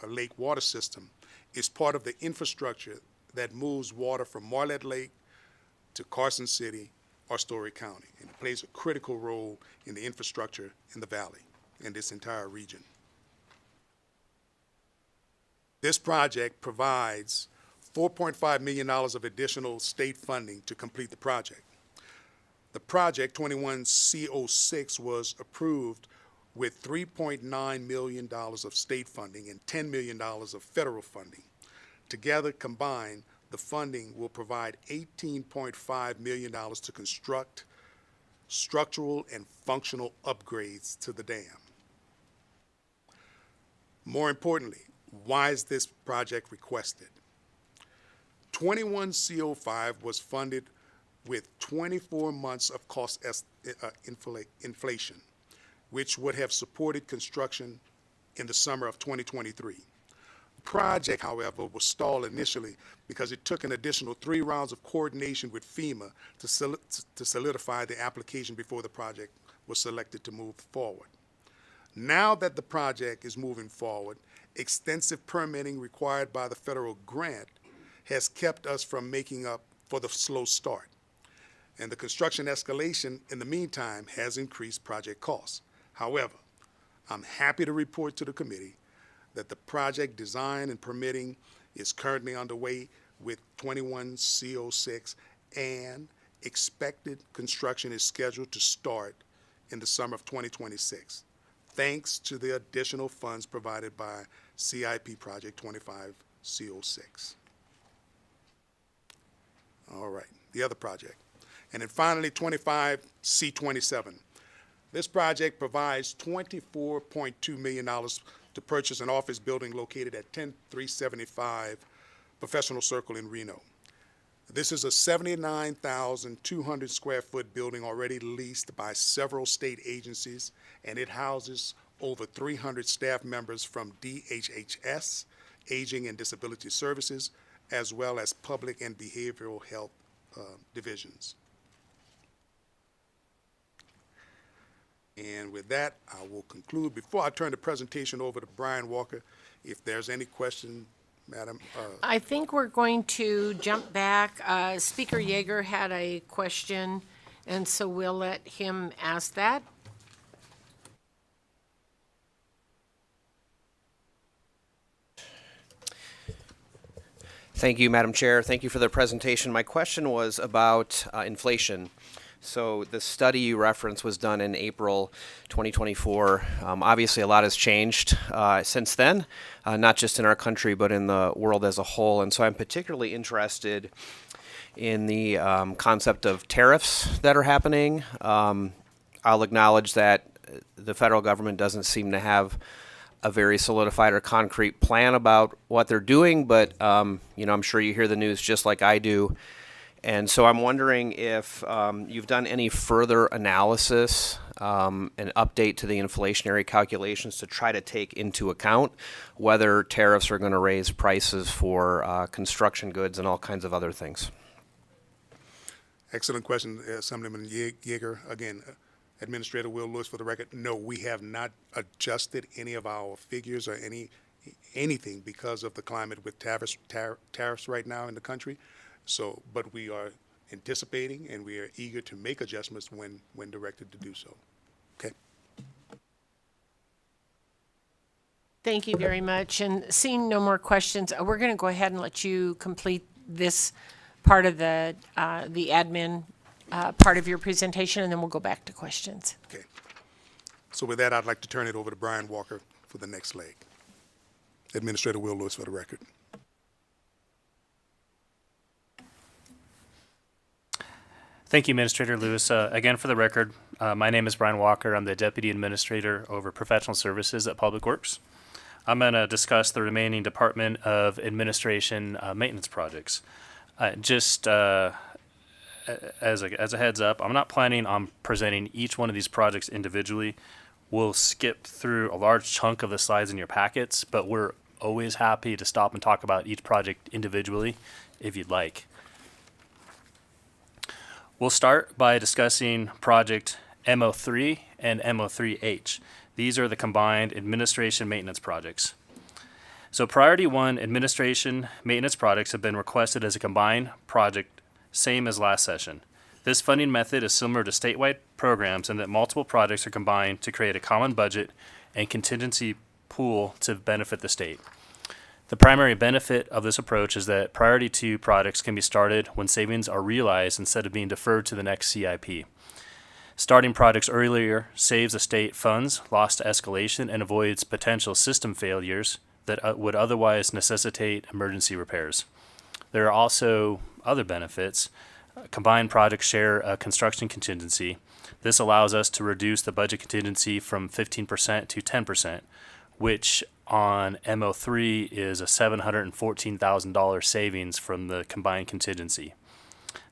Lake water system is part of the infrastructure that moves water from Marlette Lake to Carson City or Story County, and it plays a critical role in the infrastructure in the valley and this entire region. This project provides $4.5 million of additional state funding to complete the project. The project 21C06 was approved with $3.9 million of state funding and $10 million of federal funding. Together combined, the funding will provide $18.5 million to construct structural and functional upgrades to the dam. More importantly, why is this project requested? 21C05 was funded with 24 months of cost inflation, which would have supported construction in the summer of 2023. The project, however, was stalled initially because it took an additional 3 rounds of coordination with FEMA to solidify the application before the project was selected to move forward. Now that the project is moving forward, extensive permitting required by the federal grant has kept us from making up for the slow start. And the construction escalation in the meantime has increased project costs. However, I'm happy to report to the committee that the project design and permitting is currently underway with 21C06, and expected construction is scheduled to start in the summer of 2026, thanks to the additional funds provided by CIP Project 25C06. All right, the other project. And then finally, 25C27. This project provides $24.2 million to purchase an office building located at 10375 Professional Circle in Reno. This is a 79,200 square foot building already leased by several state agencies, and it houses over 300 staff members from DHHS, Aging and Disability Services, as well as public and behavioral health divisions. And with that, I will conclude. Before I turn the presentation over to Brian Walker, if there's any question, Madam.
I think we're going to jump back. Speaker Yeager had a question, and so we'll let him ask that.
Thank you, Madam Chair. Thank you for the presentation. My question was about inflation. So the study you referenced was done in April 2024. Obviously, a lot has changed since then, not just in our country, but in the world as a whole. And so I'm particularly interested in the concept of tariffs that are happening. I'll acknowledge that the federal government doesn't seem to have a very solidified or concrete plan about what they're doing, but I'm sure you hear the news just like I do. And so I'm wondering if you've done any further analysis, an update to the inflationary calculations to try to take into account whether tariffs are going to raise prices for construction goods and all kinds of other things.
Excellent question, Assemblyman Yeager. Again, Administrator Will Lewis, for the record, no, we have not adjusted any of our figures or anything because of the climate with tariffs right now in the country. So, but we are anticipating and we are eager to make adjustments when directed to do so. Okay.
Thank you very much. And seeing no more questions, we're going to go ahead and let you complete this part of the admin part of your presentation, and then we'll go back to questions.
Okay. So with that, I'd like to turn it over to Brian Walker for the next leg. Administrator Will Lewis, for the record.
Thank you, Administrator Lewis. Again, for the record, my name is Brian Walker. I'm the Deputy Administrator over Professional Services at Public Works. I'm going to discuss the remaining Department of Administration maintenance projects. Just as a heads up, I'm not planning on presenting each one of these projects individually. We'll skip through a large chunk of the slides in your packets, but we're always happy to stop and talk about each project individually if you'd like. We'll start by discussing project MO3 and MO3H. These are the combined administration maintenance projects. So Priority 1 administration maintenance projects have been requested as a combined project, same as last session. This funding method is similar to statewide programs in that multiple projects are combined to create a common budget and contingency pool to benefit the state. The primary benefit of this approach is that Priority 2 projects can be started when savings are realized instead of being deferred to the next CIP. Starting projects earlier saves the state funds lost to escalation and avoids potential system failures that would otherwise necessitate emergency repairs. There are also other benefits. Combined projects share a construction contingency. This allows us to reduce the budget contingency from 15% to 10%, which on MO3 is a $714,000 savings from the combined contingency.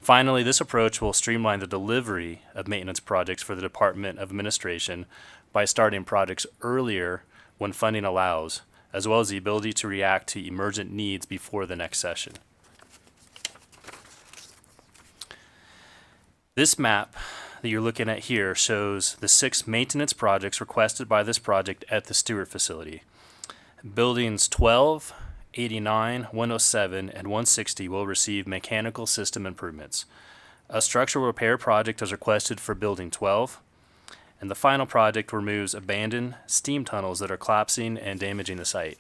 Finally, this approach will streamline the delivery of maintenance projects for the Department of Administration by starting projects earlier when funding allows, as well as the ability to react to emergent needs before the next session. This map that you're looking at here shows the 6 maintenance projects requested by this project at the Stewart facility. Buildings 12, 89, 107, and 160 will receive mechanical system improvements. A structural repair project is requested for Building 12, and the final project removes abandoned steam tunnels that are collapsing and damaging the site.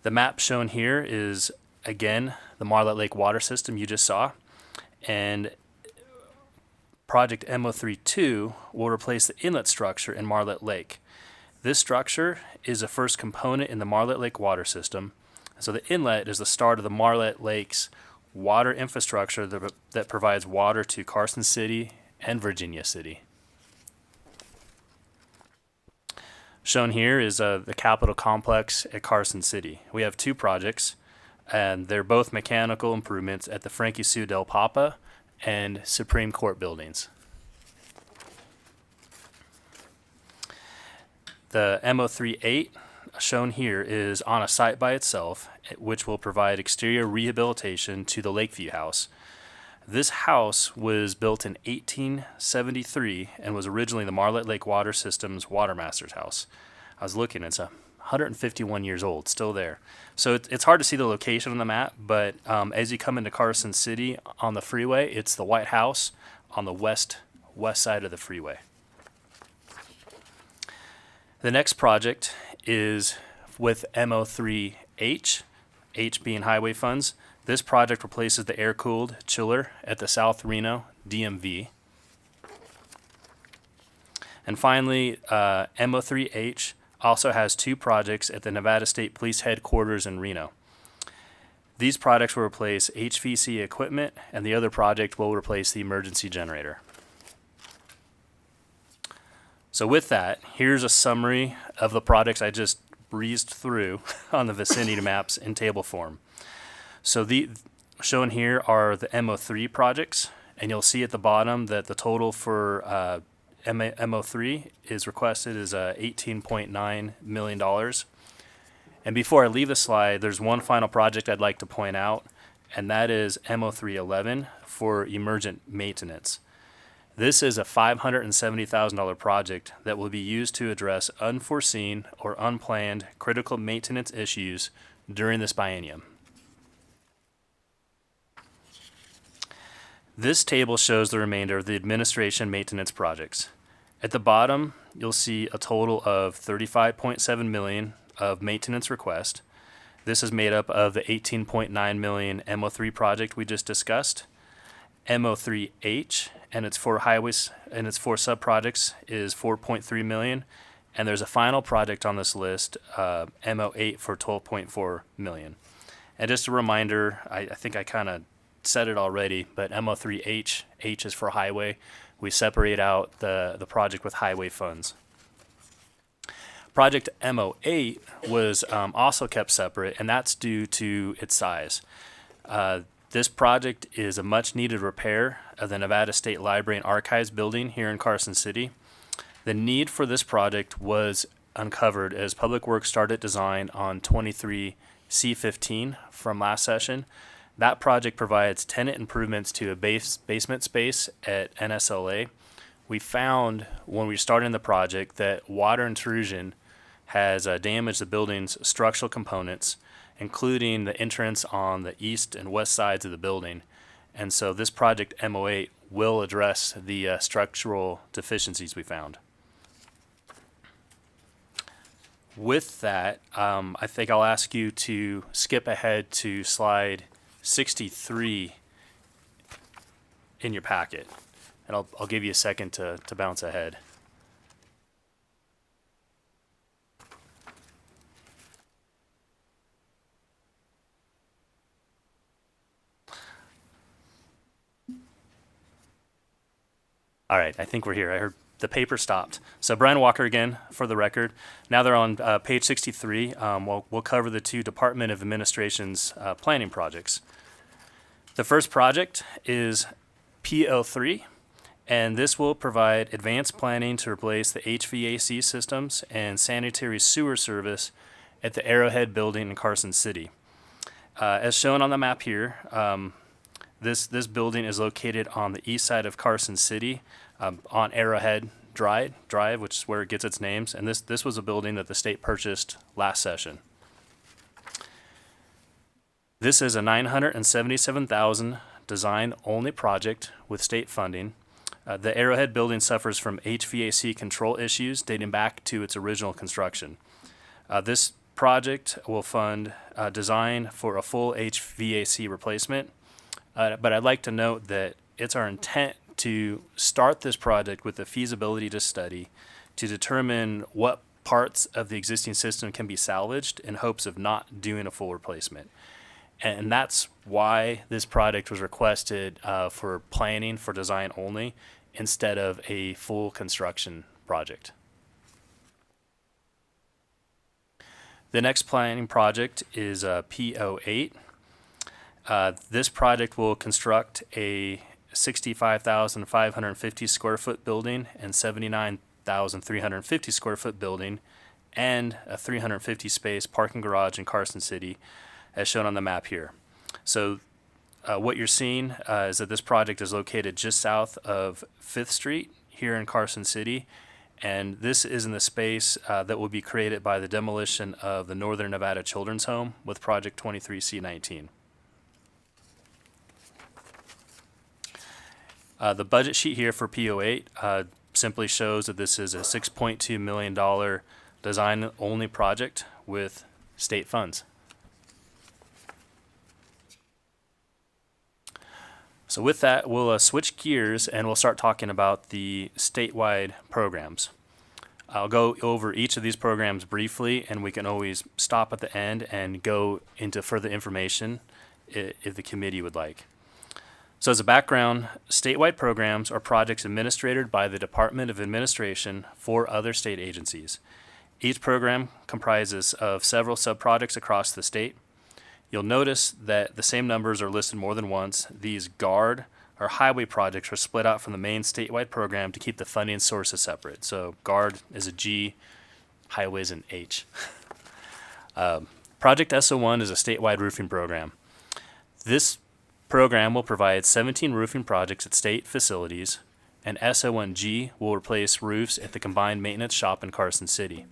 The map shown here is, again, the Marlette Lake water system you just saw, and Project MO32 will replace the inlet structure in Marlette Lake. This structure is the first component in the Marlette Lake water system. So the inlet is the start of the Marlette Lake's water infrastructure that provides water to Carson City and Virginia City. Shown here is the Capitol Complex at Carson City. We have 2 projects, and they're both mechanical improvements at the Frankie Sue Del Papa and Supreme Court buildings. The MO38 shown here is on a site by itself, which will provide exterior rehabilitation to the Lakeview House. This house was built in 1873 and was originally the Marlette Lake Water System's Watermaster's house. I was looking, it's 151 years old, still there. So it's hard to see the location on the map, but as you come into Carson City on the freeway, it's the White House on the west side of the freeway. The next project is with MO3H, H being highway funds. This project replaces the air-cooled chiller at the South Reno DMV. And finally, MO3H also has 2 projects at the Nevada State Police Headquarters in Reno. These projects will replace HVC equipment, and the other project will replace the emergency generator. So with that, here's a summary of the projects I just breezed through on the vicinity maps in table form. So the shown here are the MO3 projects, and you'll see at the bottom that the total for MO3 is requested is $18.9 million. And before I leave the slide, there's one final project I'd like to point out, and that is MO311 for emergent maintenance. This is a $570,000 project that will be used to address unforeseen or unplanned critical maintenance issues during this biennium. This table shows the remainder of the administration maintenance projects. At the bottom, you'll see a total of $35.7 million of maintenance request. This is made up of the $18.9 million MO3 project we just discussed. MO3H and its 4 highways and its 4 sub-projects is $4.3 million. And there's a final project on this list, MO8 for $12.4 million. And just a reminder, I think I kind of said it already, but MO3H, H is for highway. We separate out the project with highway funds. Project MO8 was also kept separate, and that's due to its size. This project is a much-needed repair of the Nevada State Library and Archives building here in Carson City. The need for this project was uncovered as Public Works started design on 23C15 from last session. That project provides tenant improvements to a basement space at NSLA, we found when we were starting the project that water intrusion has damaged the building's structural components, including the entrance on the east and west sides of the building. And so this project M08 will address the structural deficiencies we found. With that, I think I'll ask you to skip ahead to slide 63 in your packet. And I'll give you a second to bounce ahead. All right, I think we're here. I heard the paper stopped. So Brian Walker again, for the record. Now they're on page 63. We'll cover the two Department of Administration's planning projects. The first project is PO3, and this will provide advanced planning to replace the HVAC systems and sanitary sewer service at the Arrowhead building in Carson City. As shown on the map here, this building is located on the east side of Carson City, on Arrowhead Drive, which is where it gets its names. And this was a building that the state purchased last session. This is a $977,000 design-only project with state funding. The Arrowhead building suffers from HVAC control issues dating back to its original construction. This project will fund design for a full HVAC replacement. But I'd like to note that it's our intent to start this project with a feasibility study to determine what parts of the existing system can be salvaged in hopes of not doing a full replacement. And that's why this project was requested for planning for design only instead of a full construction project. The next planning project is PO8. This project will construct a 65,550 square foot building and 79,350 square foot building and a 350 space parking garage in Carson City, as shown on the map here. So what you're seeing is that this project is located just south of 5th Street here in Carson City, and this is in the space that will be created by the demolition of the Northern Nevada Children's Home with Project 23C19. The budget sheet here for PO8 simply shows that this is a $6.2 million design-only project with state funds. So with that, we'll switch gears and we'll start talking about the statewide programs. I'll go over each of these programs briefly, and we can always stop at the end and go into further information if the committee would like. So as a background, statewide programs are projects administered by the Department of Administration for other state agencies. Each program comprises of several subprojects across the state. You'll notice that the same numbers are listed more than once. These GUARD or highway projects are split out from the main statewide program to keep the funding sources separate. So GUARD is a G, highway is an H. Project SO1 is a statewide roofing program. This program will provide 17 roofing projects at state facilities, and SO1G will replace roofs at the Combined Maintenance Shop in Carson City.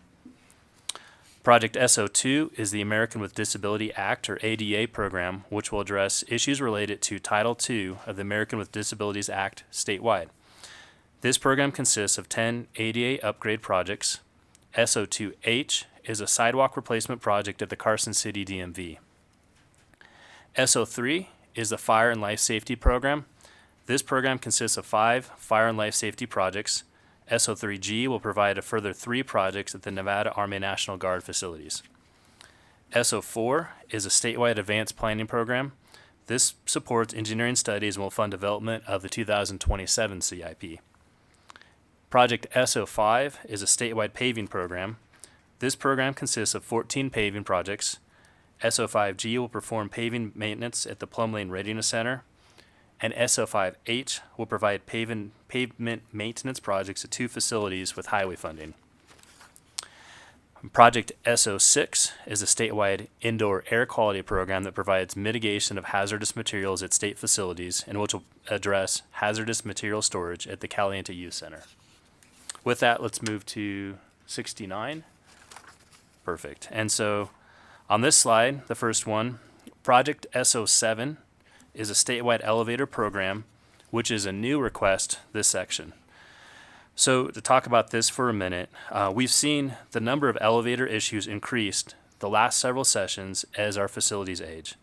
Project SO2 is the American with Disability Act, or ADA program, which will address issues related to Title II of the American with Disabilities Act statewide. This program consists of 10 ADA upgrade projects. SO2H is a sidewalk replacement project at the Carson City DMV. SO3 is the Fire and Life Safety Program. This program consists of 5 fire and life safety projects. SO3G will provide a further 3 projects at the Nevada Army National Guard facilities. SO4 is a statewide advanced planning program. This supports engineering studies and will fund development of the 2027 CIP. Project SO5 is a statewide paving program. This program consists of 14 paving projects. SO5G will perform paving maintenance at the Plum Lane Readiness Center, and SO5H will provide pavement maintenance projects at 2 facilities with highway funding. Project SO6 is a statewide indoor air quality program that provides mitigation of hazardous materials at state facilities and which will address hazardous material storage at the Caliente Youth Center. With that, let's move to 69. Perfect. And so on this slide, the first one, Project SO7 is a statewide elevator program, which is a new request this section. So to talk about this for a minute, we've seen the number of elevator issues increased the last several sessions as our facilities age.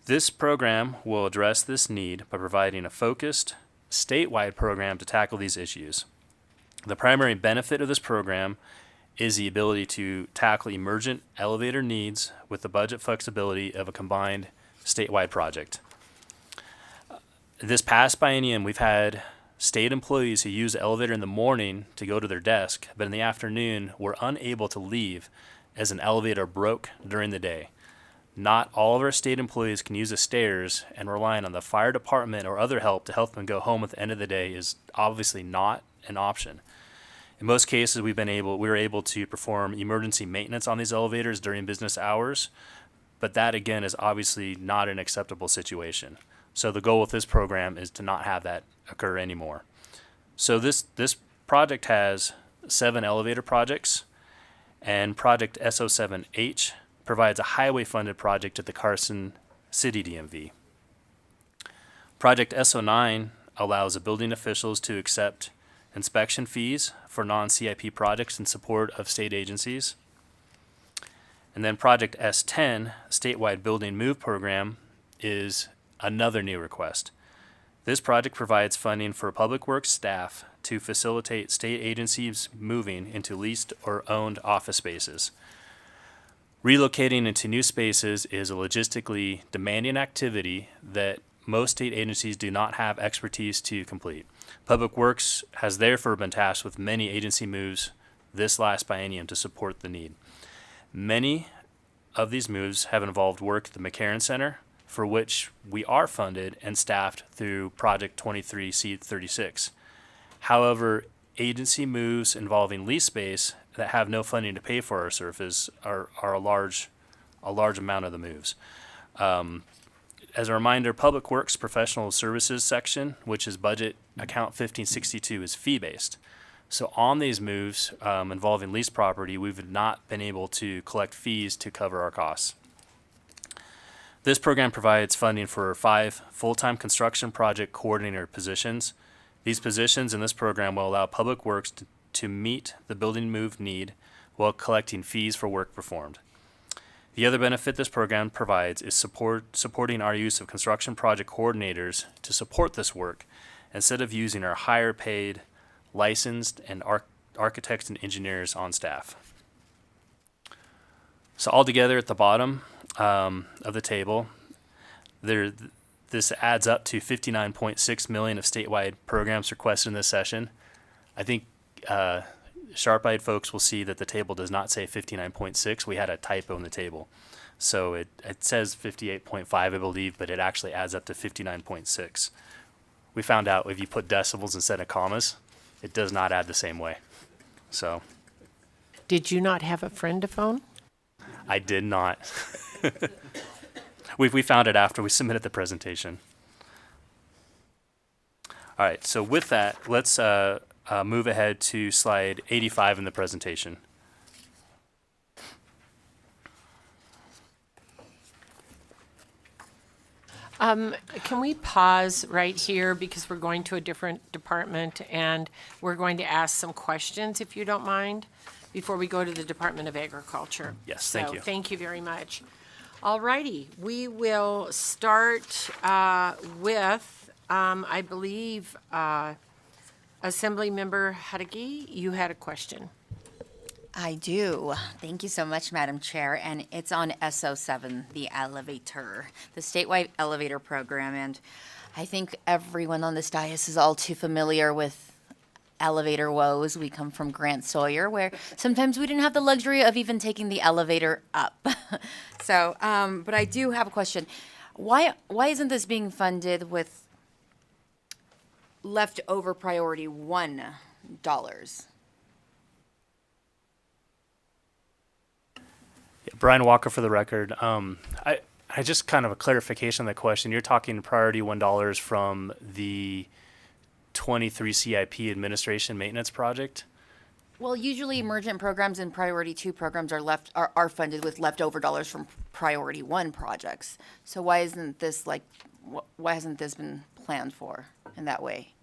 This program will address this need by providing a focused, statewide program to tackle these issues. The primary benefit of this program is the ability to tackle emergent elevator needs with the budget flexibility of a combined statewide project. This past biennium, we've had state employees who use the elevator in the morning to go to their desk, but in the afternoon were unable to leave as an elevator broke during the day. Not all of our state employees can use the stairs, and relying on the fire department or other help to help them go home at the end of the day is obviously not an option. In most cases, we were able to perform emergency maintenance on these elevators during business hours, but that again is obviously not an acceptable situation. So the goal with this program is to not have that occur anymore. So this project has 7 elevator projects, and Project SO7H provides a highway-funded project at the Carson City DMV. Project SO9 allows the building officials to accept inspection fees for non-CIP projects in support of state agencies. And then Project S10, statewide building move program, is another new request. This project provides funding for public works staff to facilitate state agencies moving into leased or owned office spaces. Relocating into new spaces is a logistically demanding activity that most state agencies do not have expertise to complete. Public Works has therefore been tasked with many agency moves this last biennium to support the need. Many of these moves have involved work at the McCarran Center, for which we are funded and staffed through Project 23C36. However, agency moves involving lease space that have no funding to pay for our service are a large amount of the moves. As a reminder, Public Works Professional Services section, which is budget account 1562, is fee-based. So on these moves involving leased property, we've not been able to collect fees to cover our costs. This program provides funding for 5 full-time construction project coordinator positions. These positions in this program will allow Public Works to meet the building move need while collecting fees for work performed. The other benefit this program provides is supporting our use of construction project coordinators to support this work instead of using our higher paid, licensed, and architects and engineers on staff. So altogether at the bottom of the table, this adds up to $59.6 million of statewide programs requested in this session. I think sharp-eyed folks will see that the table does not say 59.6. We had a typo in the table. So it says 58.5, I believe, but it actually adds up to 59.6. We found out if you put decimals instead of commas, it does not add the same way. So
Did you not have a friend to phone?
I did not. We found it after we submitted the presentation. All right, so with that, let's move ahead to slide 85 in the presentation.
Can we pause right here because we're going to a different department and we're going to ask some questions, if you don't mind, before we go to the Department of Agriculture?
Yes, thank you.
So, thank you very much. All righty, we will start with, I believe, Assemblymember Hadagi, you had a question.
I do. Thank you so much, Madam Chair. And it's on SO7, the elevator, the statewide elevator program. And I think everyone on this dais is all too familiar with elevator woes. We come from Grant Sawyer, where sometimes we didn't have the luxury of even taking the elevator up. So, but I do have a question. Why isn't this being funded with leftover priority $1?
Brian Walker for the record. I just kind of a clarification on the question. You're talking priority $1 from the 23 CIP administration maintenance project?
Well, usually emergent programs and priority 2 programs are funded with leftover dollars from priority 1 projects. So why hasn't this been planned for in that way?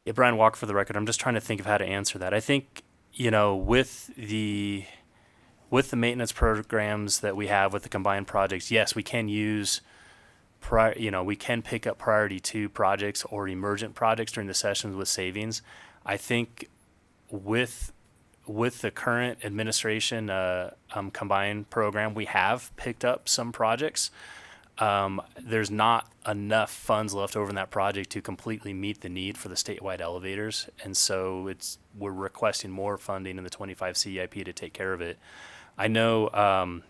Yeah, Brian Walker for the record. I'm just trying to think of how to answer that. I think, with the maintenance programs that we have with the combined projects, yes, we can use we can pick up priority 2 projects or emergent projects during the sessions with savings. I think with the current administration combined program, we have picked up some projects. There's not enough funds left over in that project to completely meet the need for the statewide elevators, and so we're requesting more funding in the 25 CIP to take care of it. I know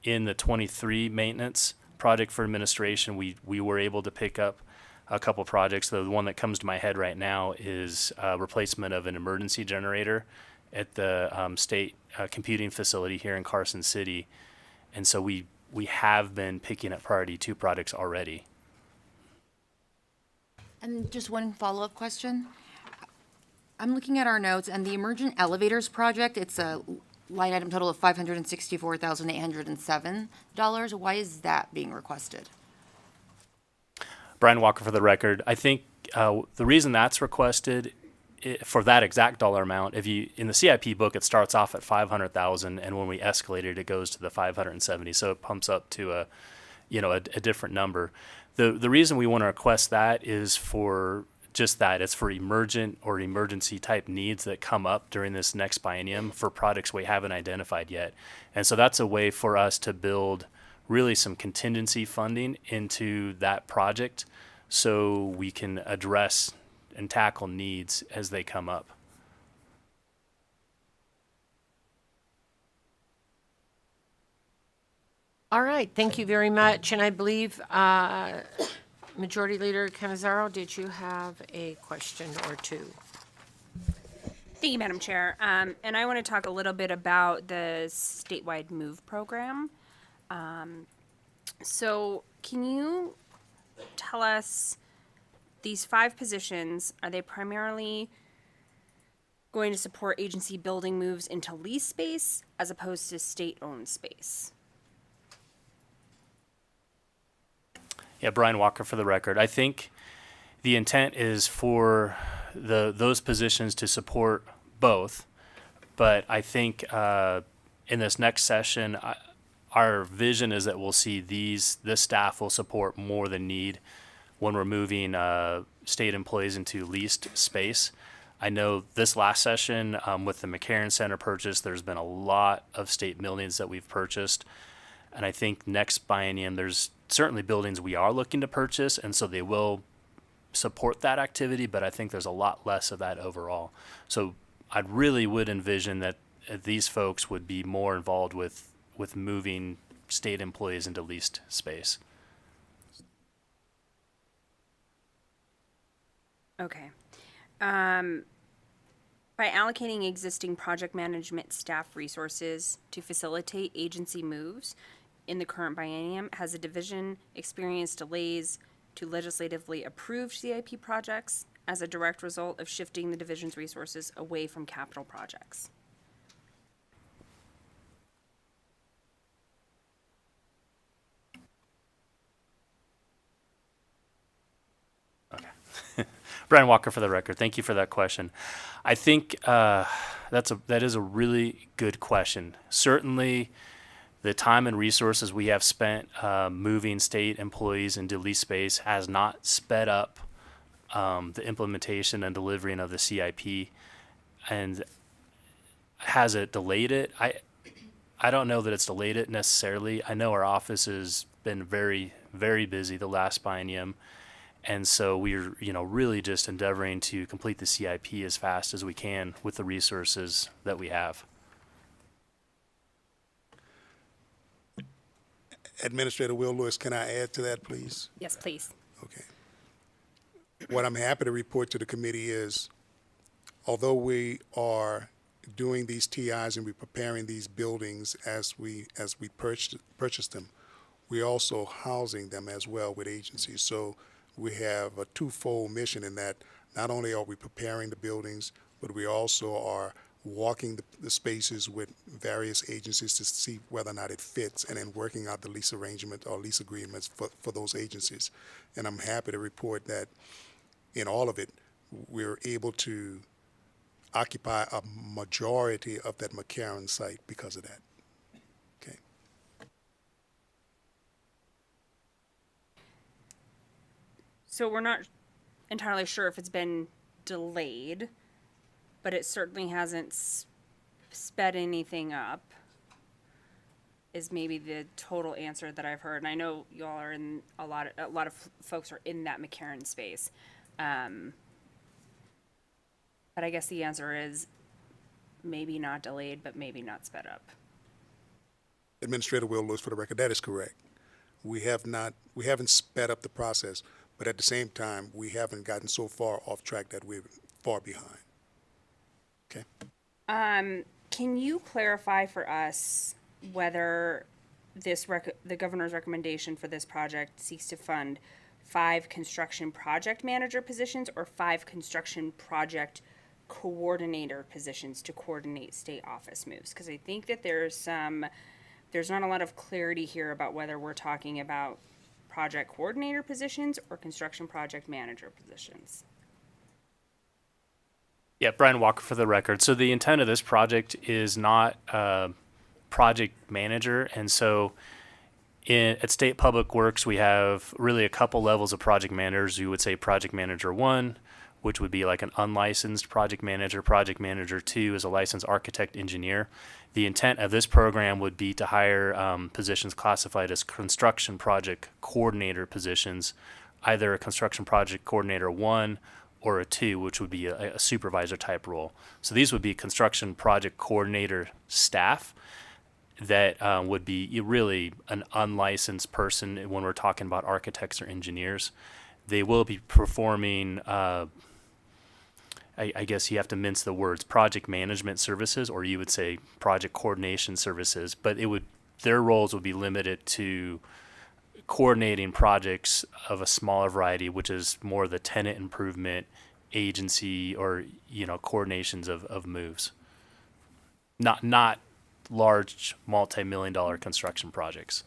in the 23 maintenance project for administration, we were able to pick up a couple projects. The one that comes to my head right now is replacement of an emergency generator at the state computing facility here in Carson City, and so we have been picking up priority 2 projects already.
And just one follow-up question. I'm looking at our notes, and the emergent elevators project, it's a line item total of $564,807. Why is that being requested?
Brian Walker for the record. I think the reason that's requested for that exact dollar amount, in the CIP book, it starts off at 500,000, and when we escalate it, it goes to the 570. So it pumps up to a different number. The reason we want to request that is for just that. It's for emergent or emergency type needs that come up during this next biennium for projects we haven't identified yet. And so that's a way for us to build really some contingency funding into that project so we can address and tackle needs as they come up.
All right, thank you very much. And I believe Majority Leader Canizaro, did you have a question or two?
Thank you, Madam Chair. And I want to talk a little bit about the statewide MOVE program. So can you tell us, these 5 positions, are they primarily going to support agency building moves into lease space as opposed to state-owned space?
Yeah, Brian Walker for the record. I think the intent is for those positions to support both, but I think in this next session, our vision is that we'll see this staff will support more than need when we're moving state employees into leased space. I know this last session with the McCarran Center purchase, there's been a lot of state buildings that we've purchased. And I think next biennium, there's certainly buildings we are looking to purchase, and so they will support that activity, but I think there's a lot less of that overall. So I really would envision that these folks would be more involved with moving state employees into leased space.
Okay. By allocating existing project management staff resources to facilitate agency moves in the current biennium, has the division experienced delays to legislatively approved CIP projects as a direct result of shifting the division's resources away from capital projects?
Brian Walker for the record. Thank you for that question. I think that is a really good question. Certainly, the time and resources we have spent moving state employees into lease space has not sped up the implementation and delivering of the CIP. And has it delayed it? I don't know that it's delayed it necessarily. I know our office has been very, very busy the last biennium. And so we're, really just endeavoring to complete the CIP as fast as we can with the resources that we have.
Administrator Will Lewis, can I add to that, please?
Yes, please.
Okay. What I'm happy to report to the committee is, although we are doing these TIs and we're preparing these buildings as we purchase them, we're also housing them as well with agencies. So we have a twofold mission in that not only are we preparing the buildings, but we also are walking the spaces with various agencies to see whether or not it fits, and then working out the lease arrangement or lease agreements for those agencies. And I'm happy to report that in all of it, we're able to occupy a majority of that McCarran site because of that. Okay.
So we're not entirely sure if it's been delayed, but it certainly hasn't sped anything up, is maybe the total answer that I've heard. And I know y'all are in a lot of folks are in that McCarran space. But I guess the answer is maybe not delayed, but maybe not sped up.
Administrator Will Lewis, for the record, that is correct. We haven't sped up the process, but at the same time, we haven't gotten so far off track that we're far behind. Okay.
Can you clarify for us whether the governor's recommendation for this project seeks to fund 5 construction project manager positions or 5 construction project coordinator positions to coordinate state office moves? Because I think that there's not a lot of clarity here about whether we're talking about project coordinator positions or construction project manager positions.
Yeah, Brian Walker for the record. So the intent of this project is not project manager, and so at State Public Works we have really a couple levels of project managers. You would say project manager 1, which would be like an unlicensed project manager. Project manager 2 is a licensed architect engineer. The intent of this program would be to hire positions classified as construction project coordinator positions, either a construction project coordinator 1 or a 2, which would be a supervisor type role. So these would be construction project coordinator staff that would be really an unlicensed person when we're talking about architects or engineers. They will be performing, I guess you have to mince the words, project management services, or you would say project coordination services, but their roles would be limited to coordinating projects of a smaller variety, which is more the tenant improvement agency or, coordinations of moves. Not large multi-million-dollar construction projects.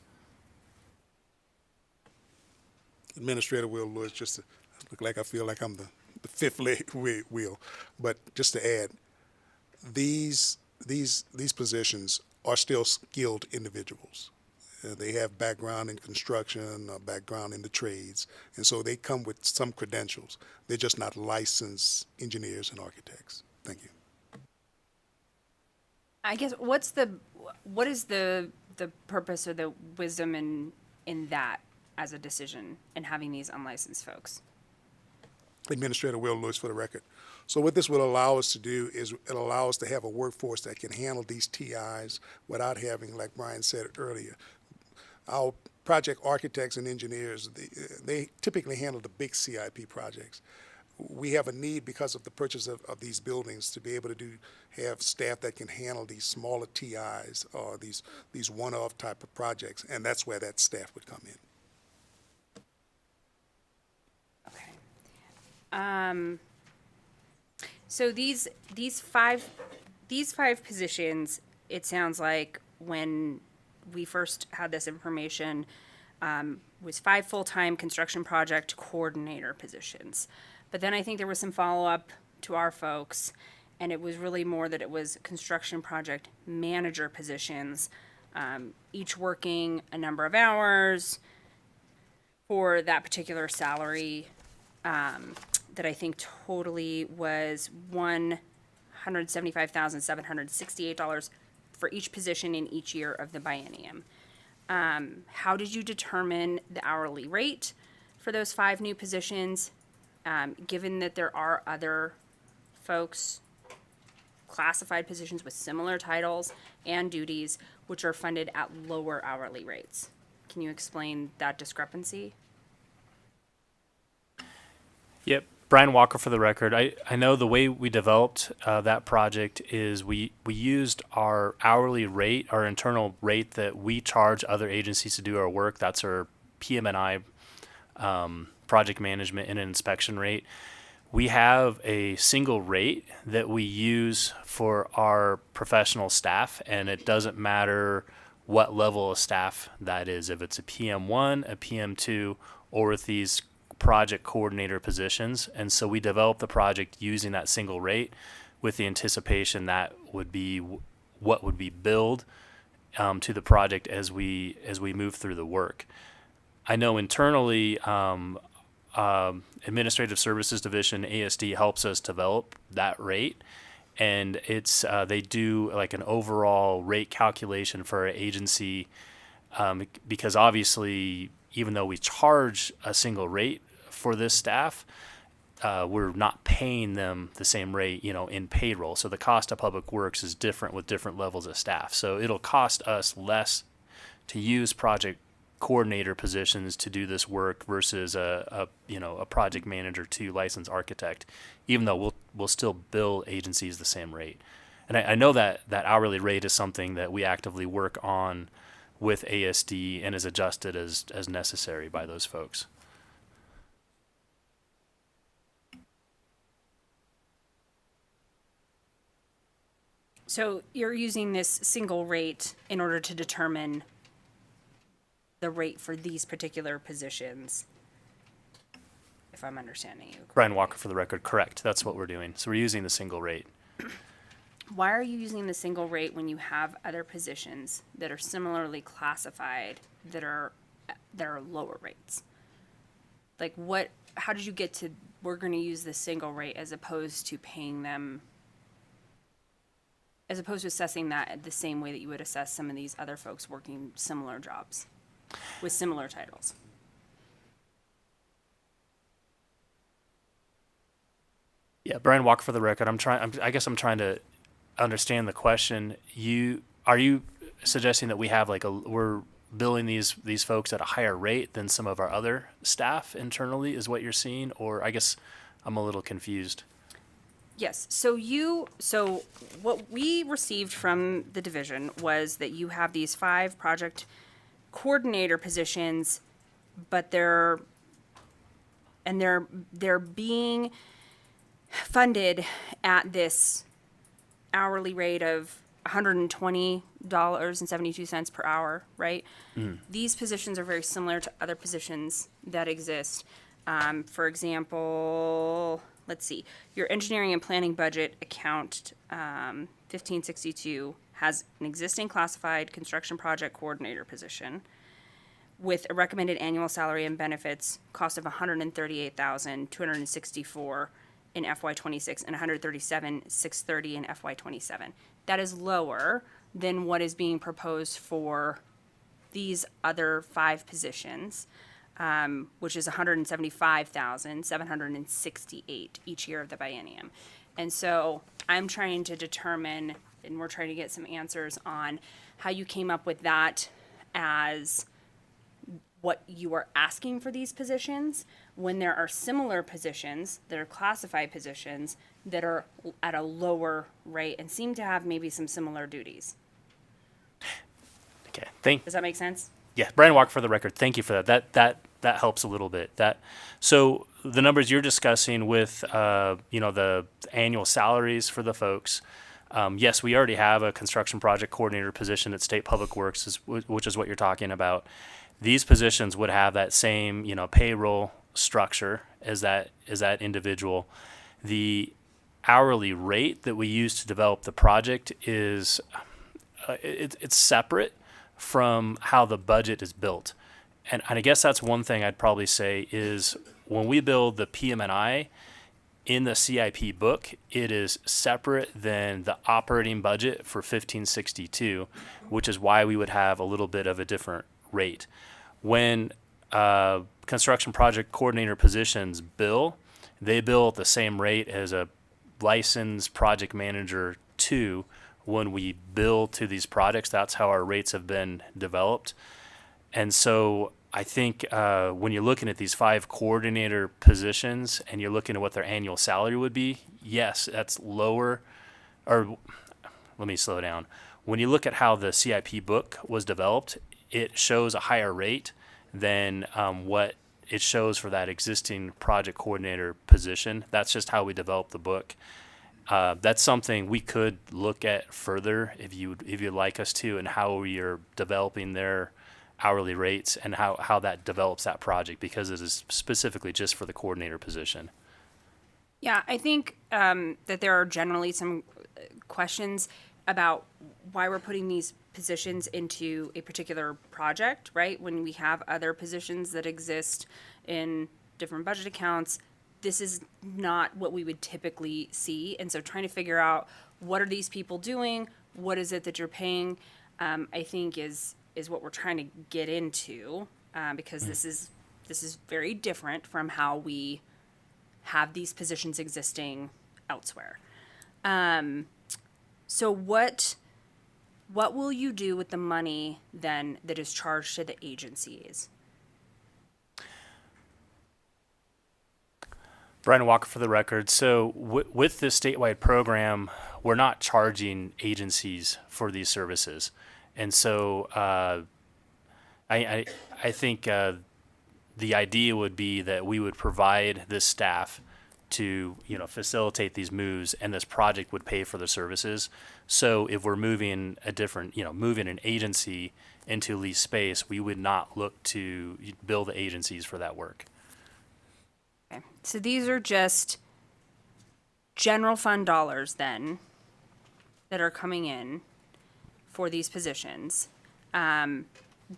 Administrator Will Lewis, just to look like I feel like I'm the fifth leg wheel, but just to add, these positions are still skilled individuals. They have background in construction, background in the trades, and so they come with some credentials. They're just not licensed engineers and architects. Thank you.
I guess what is the purpose or the wisdom in that as a decision and having these unlicensed folks?
Administrator Will Lewis for the record. So what this will allow us to do is it allow us to have a workforce that can handle these TIs without having, like Brian said earlier, our project architects and engineers, they typically handle the big CIP projects. We have a need because of the purchase of these buildings to be able to have staff that can handle these smaller TIs or these one-off type of projects, and that's where that staff would come in.
So these five positions, it sounds like when we first had this information, was 5 full-time construction project coordinator positions. But then I think there was some follow-up to our folks, and it was really more that it was construction project manager positions, each working a number of hours for that particular salary, that I think totally was $175,768 for each position in each year of the biennium. How did you determine the hourly rate for those 5 new positions, given that there are other folks, classified positions with similar titles and duties, which are funded at lower hourly rates? Can you explain that discrepancy?
Yep. Brian Walker for the record. I know the way we developed that project is we used our hourly rate, our internal rate that we charge other agencies to do our work. That's our PM&I project management and inspection rate. We have a single rate that we use for our professional staff, and it doesn't matter what level of staff that is, if it's a PM1, a PM2, or with these project coordinator positions. And so we developed the project using that single rate with the anticipation that would be what would be billed to the project as we move through the work. I know internally, Administrative Services Division, ASD, helps us develop that rate. And it's they do like an overall rate calculation for our agency because obviously, even though we charge a single rate for this staff, we're not paying them the same rate, in payroll. So the cost of public works is different with different levels of staff. So it'll cost us less to use project coordinator positions to do this work versus a project manager to licensed architect, even though we'll still bill agencies the same rate. And I know that hourly rate is something that we actively work on with ASD and is adjusted as necessary by those folks.
So you're using this single rate in order to determine the rate for these particular positions, if I'm understanding you.
Brian Walker for the record, correct. That's what we're doing. So we're using the single rate.
Why are you using the single rate when you have other positions that are similarly classified that are lower rates? Like how did you get to, we're going to use the single rate as opposed to paying them, as opposed to assessing that the same way that you would assess some of these other folks working similar jobs with similar titles?
Yeah, Brian Walker for the record. I guess I'm trying to understand the question. Are you suggesting that we have we're billing these folks at a higher rate than some of our other staff internally is what you're seeing? Or I guess I'm a little confused.
Yes, so what we received from the division was that you have these 5 project coordinator positions, but they're being funded at this hourly rate of $120.72 per hour, right? These positions are very similar to other positions that exist. For example, let's see, your engineering and planning budget account 1562 has an existing classified construction project coordinator position with a recommended annual salary and benefits cost of $138,264 in FY26 and $137,630 in FY27. That is lower than what is being proposed for these other 5 positions, which is $175,768 each year of the biennium. And so I'm trying to determine, and we're trying to get some answers on how you came up with that as what you are asking for these positions when there are similar positions that are classified positions that are at a lower rate and seem to have maybe some similar duties.
Okay,
Does that make sense?
Yeah, Brian Walker for the record. Thank you for that. That helps a little bit. So the numbers you're discussing with the annual salaries for the folks. Yes, we already have a construction project coordinator position at State Public Works, which is what you're talking about. These positions would have that same payroll structure as that individual. The hourly rate that we use to develop the project is it's separate from how the budget is built. And I guess that's one thing I'd probably say is when we build the PM&I in the CIP book, it is separate than the operating budget for 1562, which is why we would have a little bit of a different rate. When construction project coordinator positions bill, they bill at the same rate as a licensed project manager 2 when we bill to these projects. That's how our rates have been developed. And so I think when you're looking at these 5 coordinator positions and you're looking at what their annual salary would be, yes, that's lower. Or let me slow down. When you look at how the CIP book was developed, it shows a higher rate than what it shows for that existing project coordinator position. That's just how we developed the book. That's something we could look at further if you'd like us to, and how we are developing their hourly rates and how that develops that project, because it is specifically just for the coordinator position.
Yeah, I think that there are generally some questions about why we're putting these positions into a particular project, right? When we have other positions that exist in different budget accounts, this is not what we would typically see. And so trying to figure out, what are these people doing? What is it that you're paying? I think is what we're trying to get into, because this is very different from how we have these positions existing elsewhere. So what will you do with the money then that is charged to the agencies?
Brian Walker for the record. So with this statewide program, we're not charging agencies for these services. And so I think the idea would be that we would provide this staff to, facilitate these moves, and this project would pay for the services. So if we're moving moving an agency into leased space, we would not look to bill the agencies for that work.
Okay. So these are just general fund dollars then that are coming in for these positions,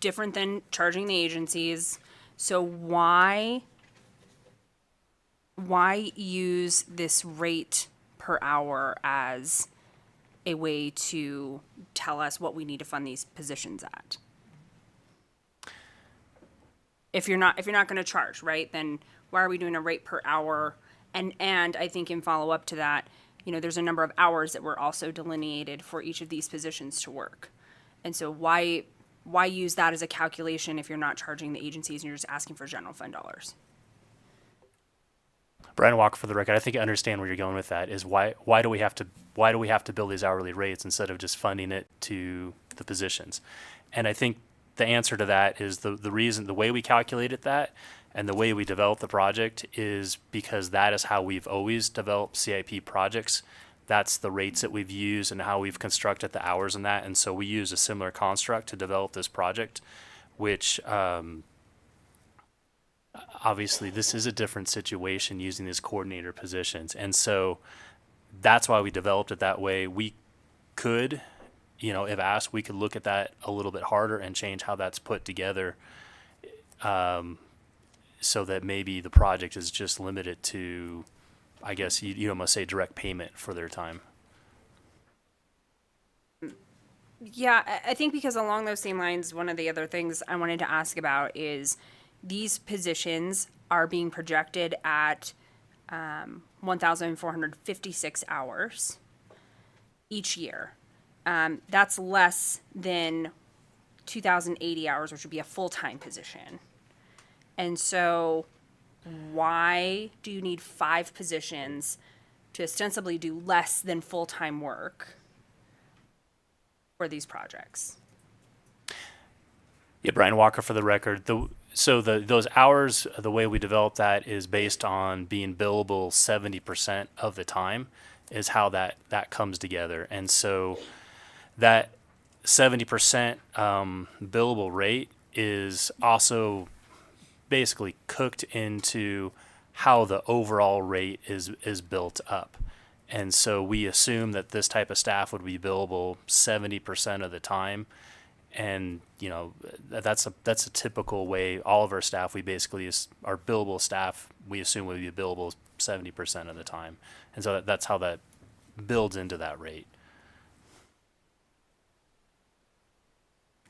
different than charging the agencies. So why use this rate per hour as a way to tell us what we need to fund these positions at? If you're not going to charge, right, then why are we doing a rate per hour? And I think in follow up to that, there's a number of hours that were also delineated for each of these positions to work. And so why use that as a calculation if you're not charging the agencies and you're just asking for general fund dollars?
Brian Walker for the record. I think I understand where you're going with that. Is why do we have to bill these hourly rates instead of just funding it to the positions? And I think the answer to that is the reason, the way we calculated that and the way we developed the project is because that is how we've always developed CIP projects. That's the rates that we've used and how we've constructed the hours in that. And so we use a similar construct to develop this project, which obviously this is a different situation using these coordinator positions. And so that's why we developed it that way. We could, if asked, we could look at that a little bit harder and change how that's put together, so that maybe the project is just limited to, I guess you almost say, direct payment for their time.
Yeah, I think because along those same lines, one of the other things I wanted to ask about is these positions are being projected at 1,456 hours each year. That's less than 2,080 hours, which would be a full-time position. And so why do you need 5 positions to ostensibly do less than full-time work for these projects?
Yeah, Brian Walker for the record. Those hours, the way we develop that is based on being billable 70% of the time is how that comes together. And so that 70% billable rate is also basically cooked into how the overall rate is built up. And so we assume that this type of staff would be billable 70% of the time. And, that's a typical way all of our staff, we basically, our billable staff, we assume would be billable 70% of the time. And so that's how that builds into that rate.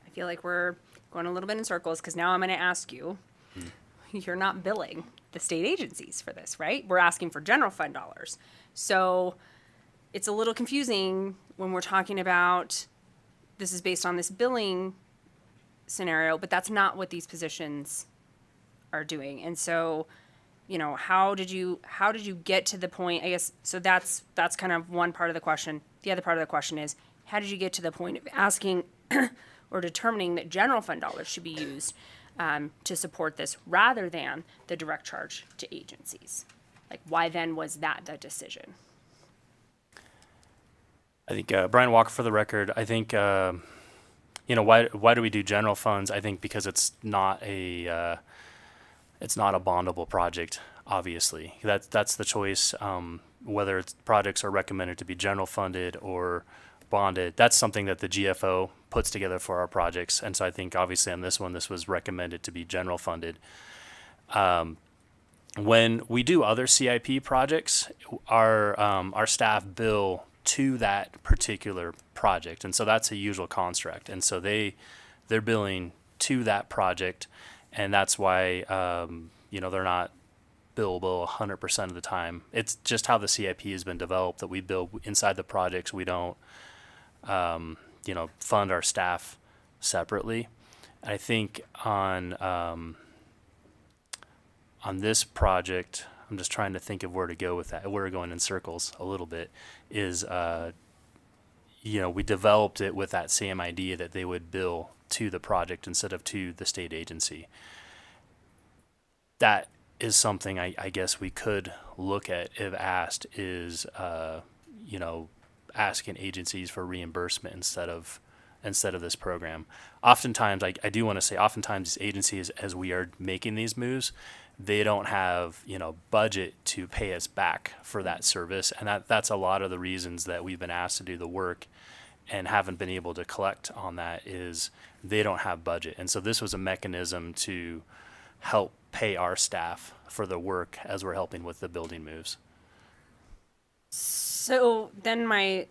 I feel like we're going a little bit in circles because now I'm going to ask you, you're not billing the state agencies for this, right? We're asking for general fund dollars. So it's a little confusing when we're talking about this is based on this billing scenario, but that's not what these positions are doing. And so, you know, how did you get to the point, I guess, so that's kind of one part of the question. The other part of the question is, how did you get to the point of asking or determining that general fund dollars should be used to support this rather than the direct charge to agencies? Like, why then was that the decision?
I think Brian Walker, for the record. I think why do we do general funds? I think because it's not a bondable project. Obviously, that's the choice. Whether it's projects are recommended to be general funded or bonded, that's something that the GFO puts together for our projects. And so I think obviously on this one, this was recommended to be general funded. When we do other CIP projects, our staff bill to that particular project, and so that's a usual construct. And so they're billing to that project, and that's why they're not billable 100% of the time. It's just how the CIP has been developed that we bill inside the projects. We don't fund our staff separately. I think on this project, I'm just trying to think of where to go with that. We're going in circles a little bit. Is we developed it with that same idea that they would bill to the project instead of to the state agency. That is something I guess we could look at if asked. Is asking agencies for reimbursement instead of this program. Oftentimes, I do want to say, oftentimes these agencies, as we are making these moves, they don't have budget to pay us back for that service, and that's a lot of the reasons that we've been asked to do the work and haven't been able to collect on that. Is they don't have budget, and so this was a mechanism to help pay our staff for the work as we're helping with the building moves.
So then my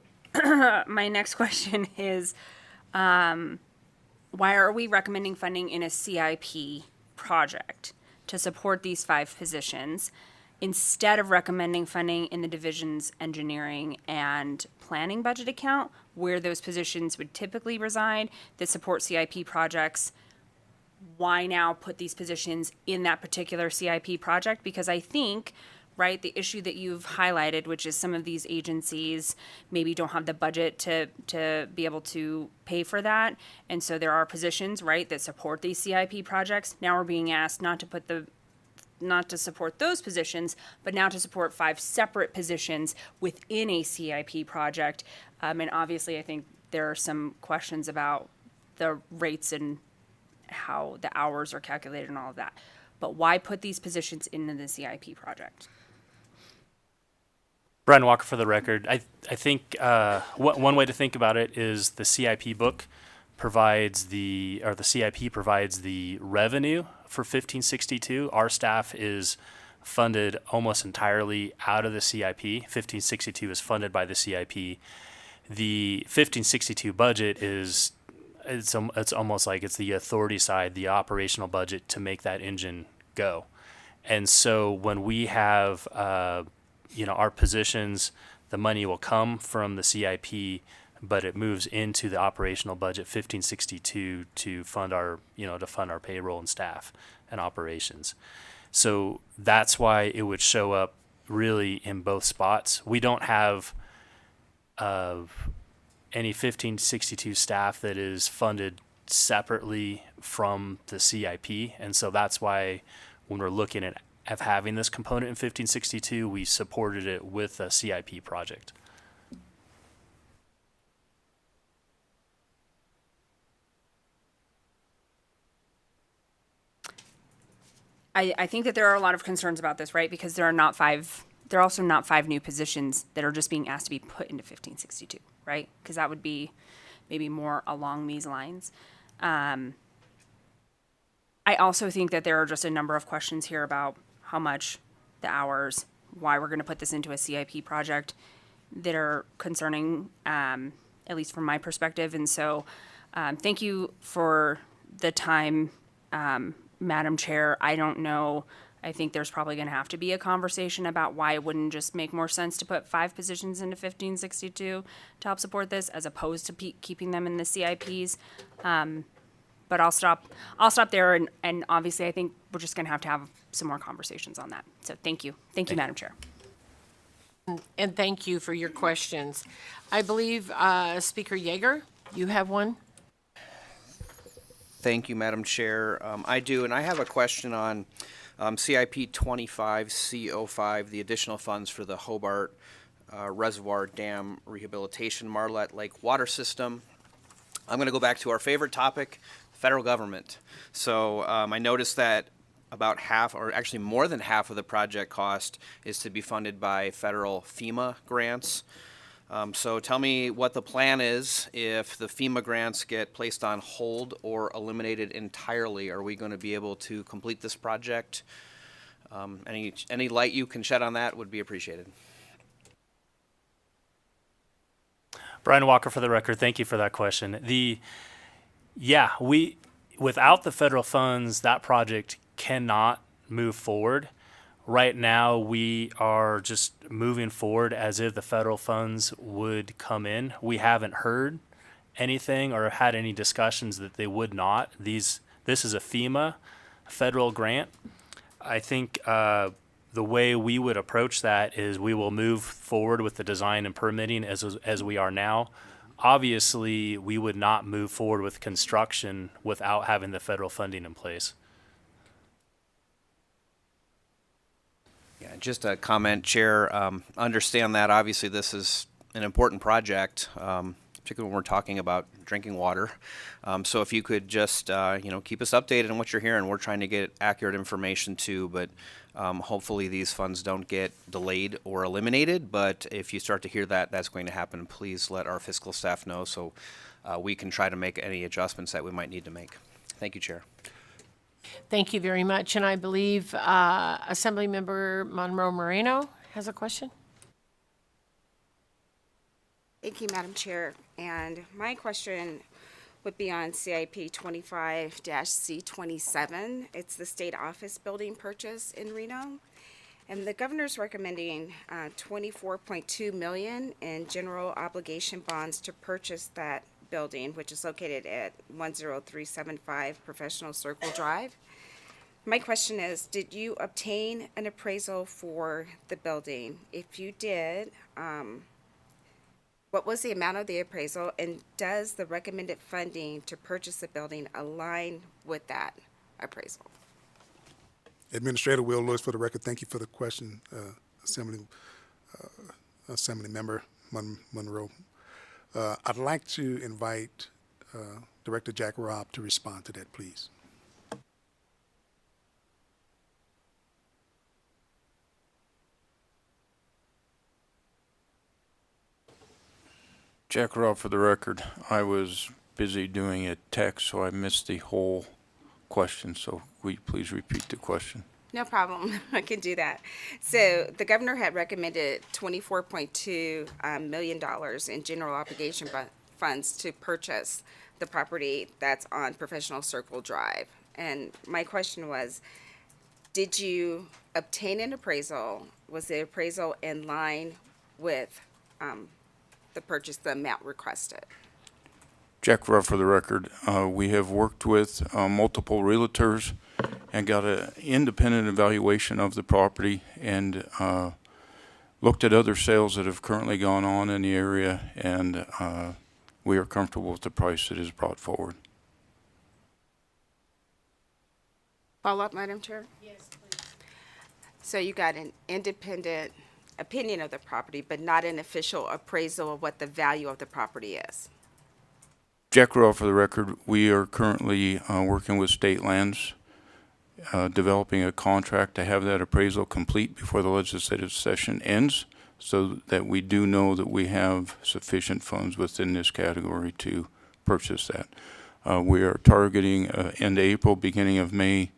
my next question is, why are we recommending funding in a CIP project to support these 5 positions instead of recommending funding in the division's engineering and planning budget account, where those positions would typically reside that support CIP projects? Why now put these positions in that particular CIP project? Because I think, right, the issue that you've highlighted, which is some of these agencies maybe don't have the budget to be able to pay for that. And so there are positions, right, that support these CIP projects. Now we're being asked not to support those positions, but now to support 5 separate positions within a CIP project. And obviously, I think there are some questions about the rates and how the hours are calculated and all of that. But why put these positions into the CIP project?
Brian Walker, for the record. I think one way to think about it is the CIP book provides the CIP provides the revenue for 1562. Our staff is funded almost entirely out of the CIP. 1562 is funded by the CIP. The 1562 budget is it's almost like it's the authority side, the operational budget to make that engine go. And so when we have our positions, the money will come from the CIP, but it moves into the operational budget 1562 to fund our payroll and staff and operations. So that's why it would show up really in both spots. We don't have any 1562 staff that is funded separately from the CIP, and so that's why when we're looking at having this component in 1562, we supported it with a CIP project.
I think that there are a lot of concerns about this, right? Because there are also not 5 new positions that are just being asked to be put into 1562, right? Because that would be maybe more along these lines. I also think that there are just a number of questions here about how much, the hours, why we're going to put this into a CIP project that are concerning, at least from my perspective. And so thank you for the time, Madam Chair. I don't know. I think there's probably going to have to be a conversation about why it wouldn't just make more sense to put 5 positions into 1562 to help support this as opposed to keeping them in the CIPs. But I'll stop there, and obviously I think we're just gonna have to have some more conversations on that. So thank you, Madam Chair.
And thank you for your questions. I believe Speaker Yeager, you have one?
Thank you, Madam Chair. I do, and I have a question on CIP 25C05, the additional funds for the Hobart Reservoir Dam Rehabilitation Marlette Lake Water System. I'm going to go back to our favorite topic, federal government. So I noticed that about half, or actually more than half of the project cost is to be funded by federal FEMA grants. So tell me what the plan is if the FEMA grants get placed on hold or eliminated entirely. Are we going to be able to complete this project? Any light you can shed on that would be appreciated.
Brian Walker for the record. Thank you for that question. Without the federal funds, that project cannot move forward. Right now, we are just moving forward as if the federal funds would come in. We haven't heard anything or had any discussions that they would not. This is a FEMA federal grant. I think the way we would approach that is we will move forward with the design and permitting as we are now. Obviously, we would not move forward with construction without having the federal funding in place.
Yeah, just a comment, Chair. Understand that obviously this is an important project, particularly when we're talking about drinking water. So if you could just keep us updated on what you're hearing. We're trying to get accurate information too, but hopefully these funds don't get delayed or eliminated. But if you start to hear that that's going to happen, please let our fiscal staff know so we can try to make any adjustments that we might need to make. Thank you, Chair.
Thank you very much. And I believe Assemblymember Monroe Moreno has a question.
Thank you, Madam Chair. And my question would be on CIP 25-C27. It's the state office building purchase in Reno. And the governor's recommending $24.2 million in general obligation bonds to purchase that building, which is located at 10375 Professional Circle Drive. My question is, did you obtain an appraisal for the building? If you did, what was the amount of the appraisal, and does the recommended funding to purchase the building align with that appraisal?
Administrator Will Lewis for the record. Thank you for the question, Assembly Member Monroe. I'd like to invite Director Jack Robb to respond to that, please.
Jack Robb for the record. I was busy doing a text, so I missed the whole question. So will you please repeat the question?
No problem. I can do that. So the governor had recommended $24.2 million in general obligation funds to purchase the property that's on Professional Circle Drive. And my question was, did you obtain an appraisal? Was the appraisal in line with the purchase, the amount requested?
Jack Robb for the record. We have worked with multiple realtors and got an independent evaluation of the property and looked at other sales that have currently gone on in the area, and we are comfortable with the price that is brought forward.
Follow up, Madam Chair? Yes, please. So you got an independent opinion of the property, but not an official appraisal of what the value of the property is?
Jack Robb for the record. We are currently working with state lands, developing a contract to have that appraisal complete before the legislative session ends, so that we do know that we have sufficient funds within this category to purchase that. We are targeting end of April, beginning of May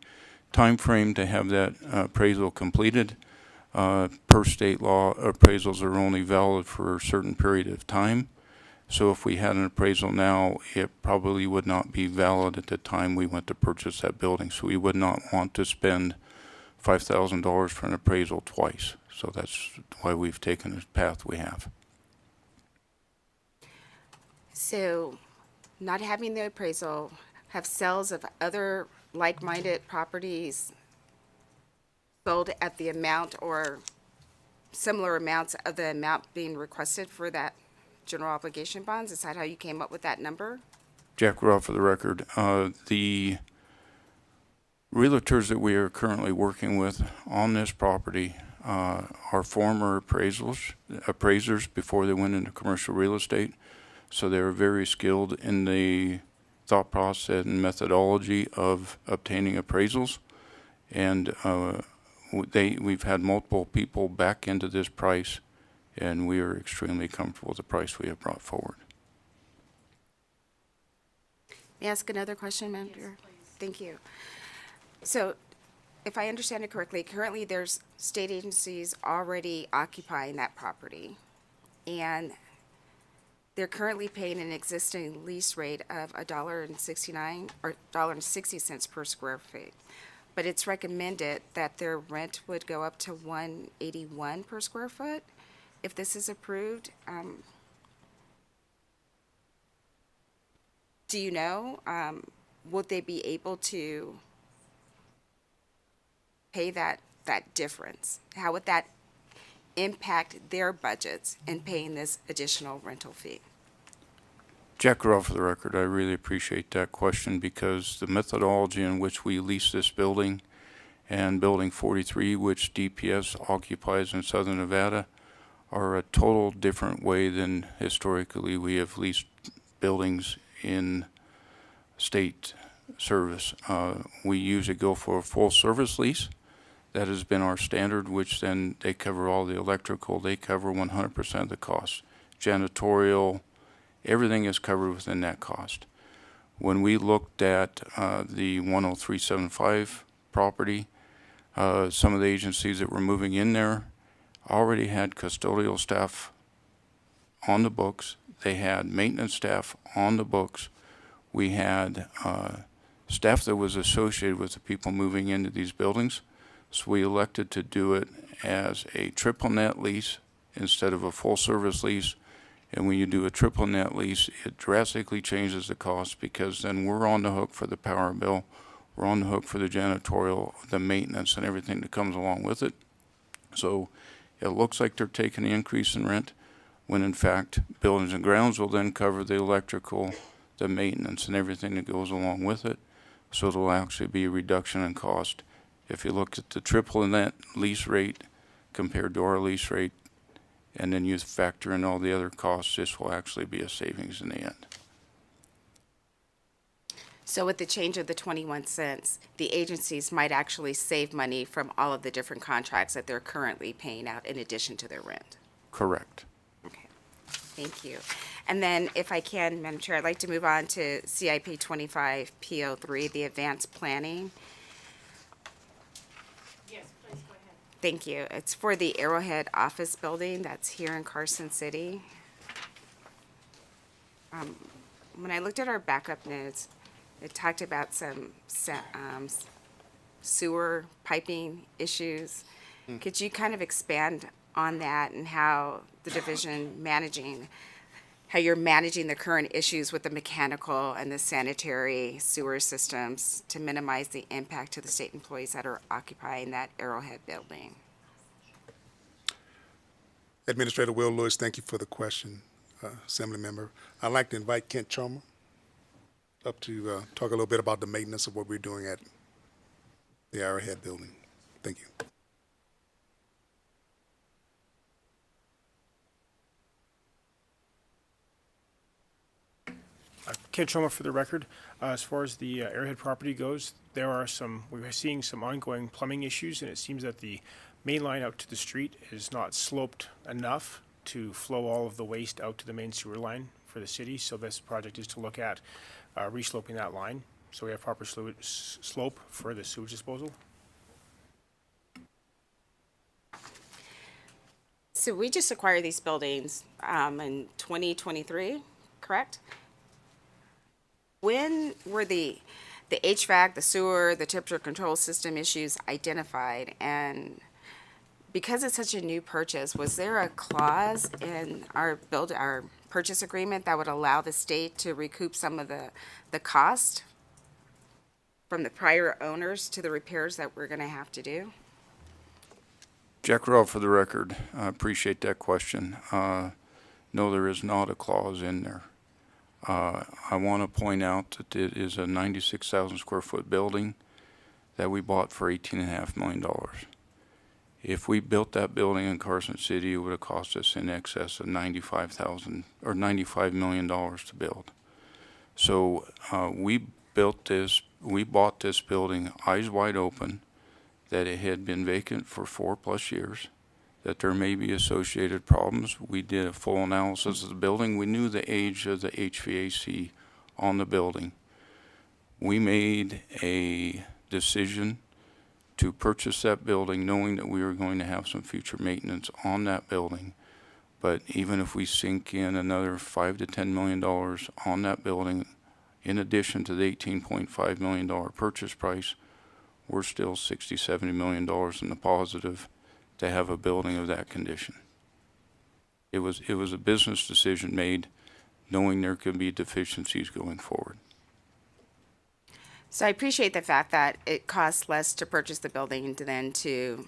timeframe to have that appraisal completed. Per state law, appraisals are only valid for a certain period of time. So if we had an appraisal now, it probably would not be valid at the time we went to purchase that building. So we would not want to spend $5,000 for an appraisal twice. So that's why we've taken the path we have.
So not having the appraisal, have sales of other like-minded properties sold at the amount or similar amounts of the amount being requested for that general obligation bonds? Is that how you came up with that number?
Jack Robb for the record. The realtors that we are currently working with on this property are former appraisers before they went into commercial real estate. So they're very skilled in the thought process and methodology of obtaining appraisals. And we've had multiple people back into this price, and we are extremely comfortable with the price we have brought forward.
May I ask another question, Madam Chair? Thank you. So, if I understand it correctly, currently there's state agencies already occupying that property, and they're currently paying an existing lease rate of $1.69 or $1.60 per square feet. But it's recommended that their rent would go up to $1.81 per square foot if this is approved. Do you know, would they be able to pay that difference? How would that impact their budgets in paying this additional rental fee?
Jack Robb for the record. I really appreciate that question because the methodology in which we lease this building and Building 43, which DPS occupies in Southern Nevada, are a total different way than historically we have leased buildings in state service. We usually go for a full service lease. That has been our standard, which then they cover all the electrical, they cover 100% of the costs. Janitorial, everything is covered within that cost. When we looked at the 10375 property, some of the agencies that were moving in there already had custodial staff on the books. They had maintenance staff on the books. We had staff that was associated with the people moving into these buildings. So we elected to do it as a triple net lease instead of a full service lease. And when you do a triple net lease, it drastically changes the cost because then we're on the hook for the power bill. We're on the hook for the janitorial, the maintenance, and everything that comes along with it. So it looks like they're taking the increase in rent when in fact buildings and grounds will then cover the electrical, the maintenance, and everything that goes along with it. So it'll actually be a reduction in cost. If you look at the triple net lease rate compared to our lease rate, and then you factor in all the other costs, this will actually be a savings in the end.
So with the change of the 21 cents, the agencies might actually save money from all of the different contracts that they're currently paying out in addition to their rent.
Correct.
Okay, thank you. And then if I can, Madam Chair, I'd like to move on to CIP 25 P03, the advanced planning.
Yes, please go ahead.
Thank you. It's for the Arrowhead office building that's here in Carson City. When I looked at our backup notes, it talked about some sewer piping issues. Could you kind of expand on that and how the division how you're managing the current issues with the mechanical and the sanitary sewer systems to minimize the impact to the state employees that are occupying that Arrowhead building?
Administrator Will Lewis, thank you for the question, Assembly Member. I'd like to invite Kent Chalmer up to talk a little bit about the maintenance of what we're doing at the Arrowhead building. Thank you.
Kent Choma for the record. As far as the Arrowhead property goes, we're seeing some ongoing plumbing issues, and it seems that the main line out to the street is not sloped enough to flow all of the waste out to the main sewer line for the city. So this project is to look at resloping that line so we have proper slope for the sewage disposal.
So we just acquired these buildings in 2023, correct? When were the HVAC, the sewer, the temperature control system issues identified? And because it's such a new purchase, was there a clause in our purchase agreement that would allow the state to recoup some of the cost from the prior owners to the repairs that we're going to have to do?
Jack Rowe, for the record, I appreciate that question. No, there is not a clause in there. I want to point out that it is a 96,000 square foot building that we bought for $18.5 million. If we built that building in Carson City, it would have cost us in excess of $95 million to build. So we bought this building eyes wide open, that it had been vacant for 4+ years, that there may be associated problems. We did a full analysis of the building. We knew the age of the HVAC on the building. We made a decision to purchase that building knowing that we were going to have some future maintenance on that building. But even if we sink in another $5 to $10 million on that building, in addition to the $18.5 million purchase price, we're still $60, $70 million in the positive to have a building of that condition. It was a business decision made knowing there could be deficiencies going forward.
So I appreciate the fact that it costs less to purchase the building than to,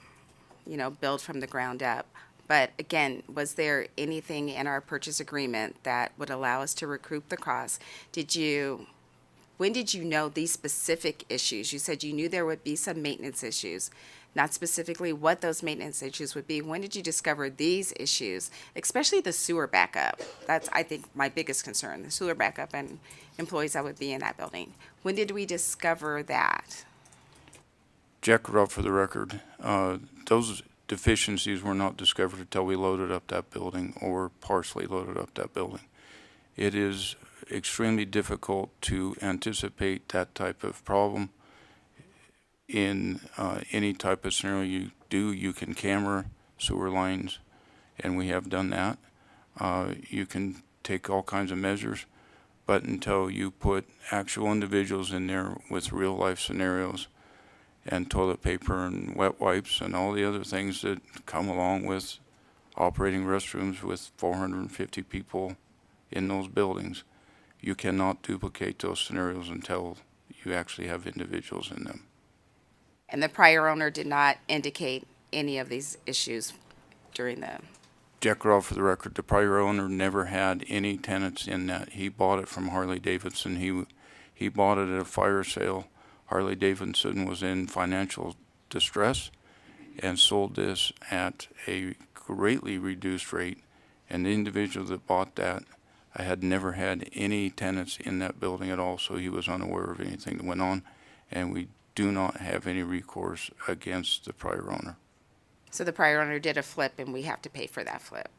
build from the ground up. But again, was there anything in our purchase agreement that would allow us to recoup the cost? When did you know these specific issues? You said you knew there would be some maintenance issues, not specifically what those maintenance issues would be. When did you discover these issues, especially the sewer backup? That's, I think, my biggest concern, the sewer backup and employees that would be in that building. When did we discover that?
Jack Rowe, for the record, those deficiencies were not discovered until we loaded up that building or partially loaded up that building. It is extremely difficult to anticipate that type of problem. In any type of scenario you do, you can camera sewer lines, and we have done that. You can take all kinds of measures, but until you put actual individuals in there with real life scenarios and toilet paper and wet wipes and all the other things that come along with operating restrooms with 450 people in those buildings, you cannot duplicate those scenarios until you actually have individuals in them.
And the prior owner did not indicate any of these issues during the...
Jack Rowe, for the record, the prior owner never had any tenants in that. He bought it from Harley Davidson. He bought it at a fire sale. Harley Davidson was in financial distress and sold this at a greatly reduced rate. And the individual that bought that, I had never had any tenants in that building at all, so he was unaware of anything that went on, and we do not have any recourse against the prior owner.
So the prior owner did a flip, and we have to pay for that flip,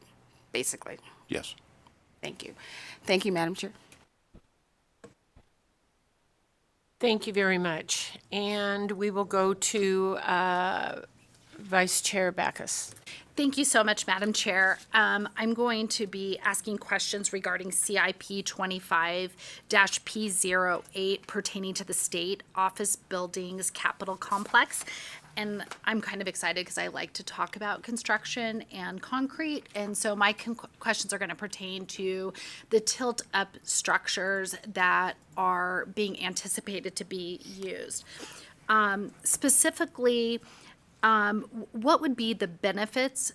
basically.
Yes.
Thank you. Thank you, Madam Chair.
Thank you very much. And we will go to Vice Chair Backus.
Thank you so much, Madam Chair. I'm going to be asking questions regarding CIP 25-P08 pertaining to the State Office Buildings Capital Complex. And I'm kind of excited because I like to talk about construction and concrete. And so my questions are going to pertain to the tilt-up structures that are being anticipated to be used. Specifically, what would be the benefits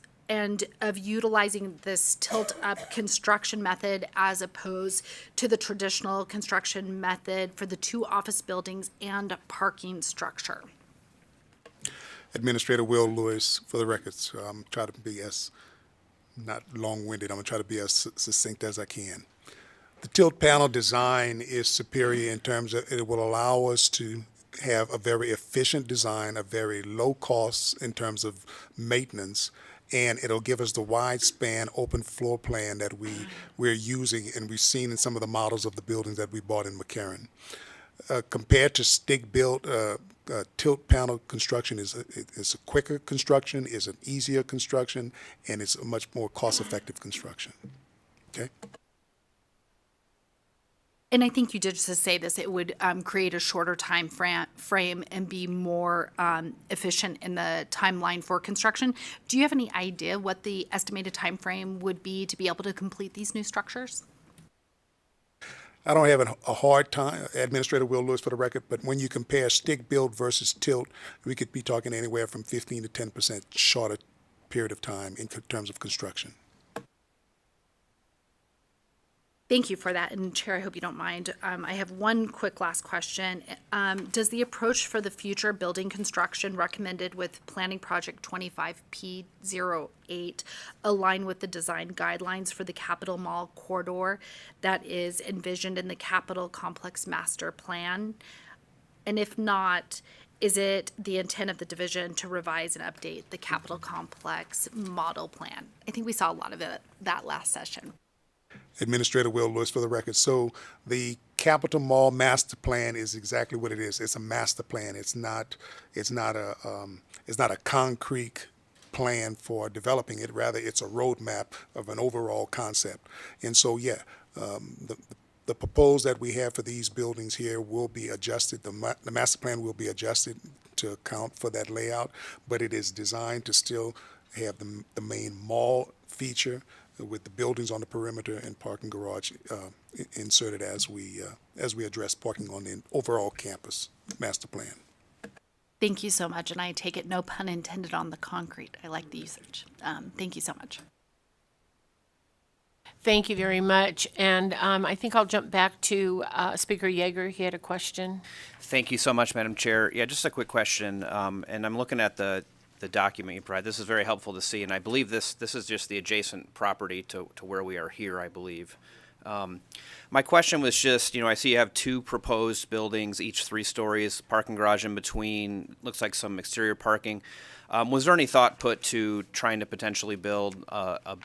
of utilizing this tilt-up construction method as opposed to the traditional construction method for the two office buildings and parking structure?
Administrator Will Lewis, for the record, I'm trying to be not long-winded, I'm going to try to be as succinct as I can. The tilt panel design is superior in terms of it will allow us to have a very efficient design, a very low cost in terms of maintenance, and it'll give us the wide span open floor plan that we're using and we've seen in some of the models of the buildings that we bought in McCarran. Compared to stick-built, tilt panel construction is a quicker construction, is an easier construction, and it's a much more cost-effective construction. Okay?
And I think you did just say this, it would create a shorter time frame and be more efficient in the timeline for construction. Do you have any idea what the estimated time frame would be to be able to complete these new structures?
I don't have a hard time, Administrator Will Lewis for the record, but when you compare stick build versus tilt, we could be talking anywhere from 15 to 10% shorter period of time in terms of construction.
Thank you for that. And Chair, I hope you don't mind. I have one quick last question. Does the approach for the future building construction recommended with Planning Project 25P08 align with the design guidelines for the Capitol Mall corridor that is envisioned in the Capitol Complex Master Plan? And if not, is it the intent of the division to revise and update the Capitol Complex Model Plan? I think we saw a lot of it that last session.
Administrator Will Lewis for the record. So the Capitol Mall Master Plan is exactly what it is. It's a master plan. It's not a concrete plan for developing it. Rather, it's a roadmap of an overall concept. And so, yeah, the proposal that we have for these buildings here will be adjusted. The master plan will be adjusted to account for that layout, but it is designed to still have the main mall feature with the buildings on the perimeter and parking garage inserted as we address parking on the overall campus master plan.
Thank you so much, and I take it no pun intended on the concrete. I like the usage. Thank you so much.
Thank you very much. And I think I'll jump back to Speaker Yeager. He had a question.
Thank you so much, Madam Chair. Yeah, just a quick question, and I'm looking at the document you provide. This is very helpful to see, and I believe this is just the adjacent property to where we are here, I believe. My question was just, I see you have two proposed buildings, each 3 stories, parking garage in between, looks like some exterior parking. Was there any thought put to trying to potentially build a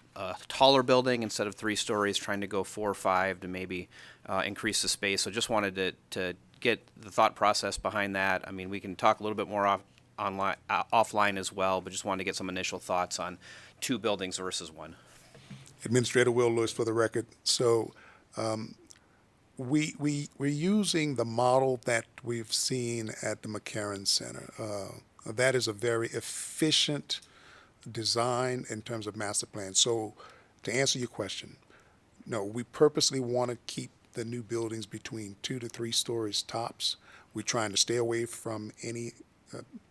taller building instead of 3 stories, trying to go 4 or 5 to maybe increase the space? So just wanted to get the thought process behind that. I mean, we can talk a little bit more offline as well, but just wanted to get some initial thoughts on 2 buildings versus 1.
Administrator Will Lewis for the record. So we're using the model that we've seen at the McCarran Center. That is a very efficient design in terms of master plan. So to answer your question, no, we purposely want to keep the new buildings between 2 to 3 stories tops. We're trying to stay away from any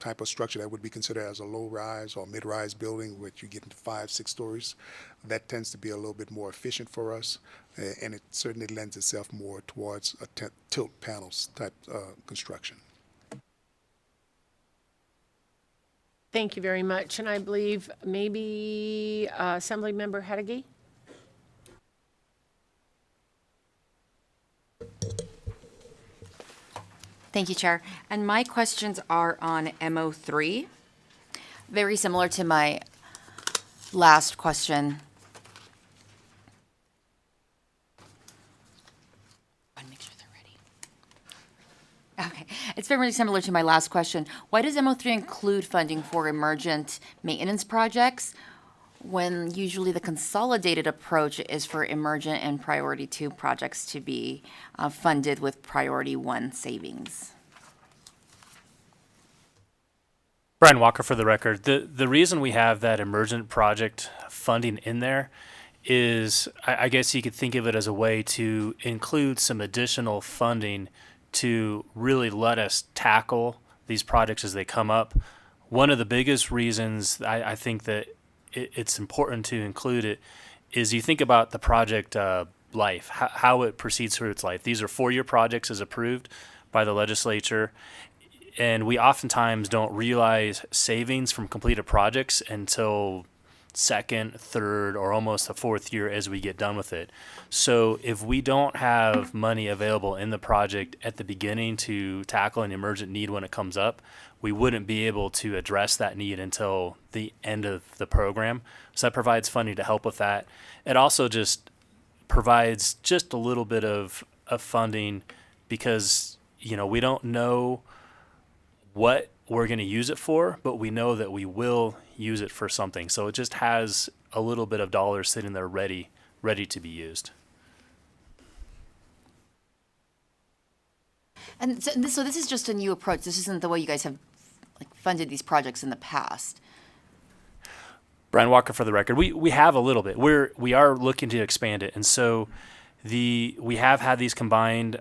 type of structure that would be considered as a low-rise or mid-rise building, which you get into 5, 6 stories. That tends to be a little bit more efficient for us, and it certainly lends itself more towards a tilt panels type construction.
Thank you very much. And I believe maybe Assemblymember Hadegay?
Thank you, Chair. And my questions are on MO3. Very similar to my last question. I want to make sure they're ready. Okay. It's very similar to my last question. Why does MO3 include funding for emergent maintenance projects when usually the consolidated approach is for emergent and priority 2 projects to be funded with priority 1 savings?
Brian Walker for the record. The reason we have that emergent project funding in there is, I guess you could think of it as a way to include some additional funding to really let us tackle these projects as they come up. One of the biggest reasons I think that it's important to include it is you think about the project life, how it proceeds through its life. These are 4-year projects as approved by the legislature, and we oftentimes don't realize savings from completed projects until 2nd, 3rd, or almost the 4th year as we get done with it. So if we don't have money available in the project at the beginning to tackle an emergent need when it comes up, we wouldn't be able to address that need until the end of the program. So that provides funding to help with that. It also just provides just a little bit of funding because, we don't know what we're going to use it for, but we know that we will use it for something. So it just has a little bit of dollars sitting there ready to be used.
And so this is just a new approach. This isn't the way you guys have funded these projects in the past.
Brian Walker for the record. We have a little bit. We are looking to expand it, and so We have had these combined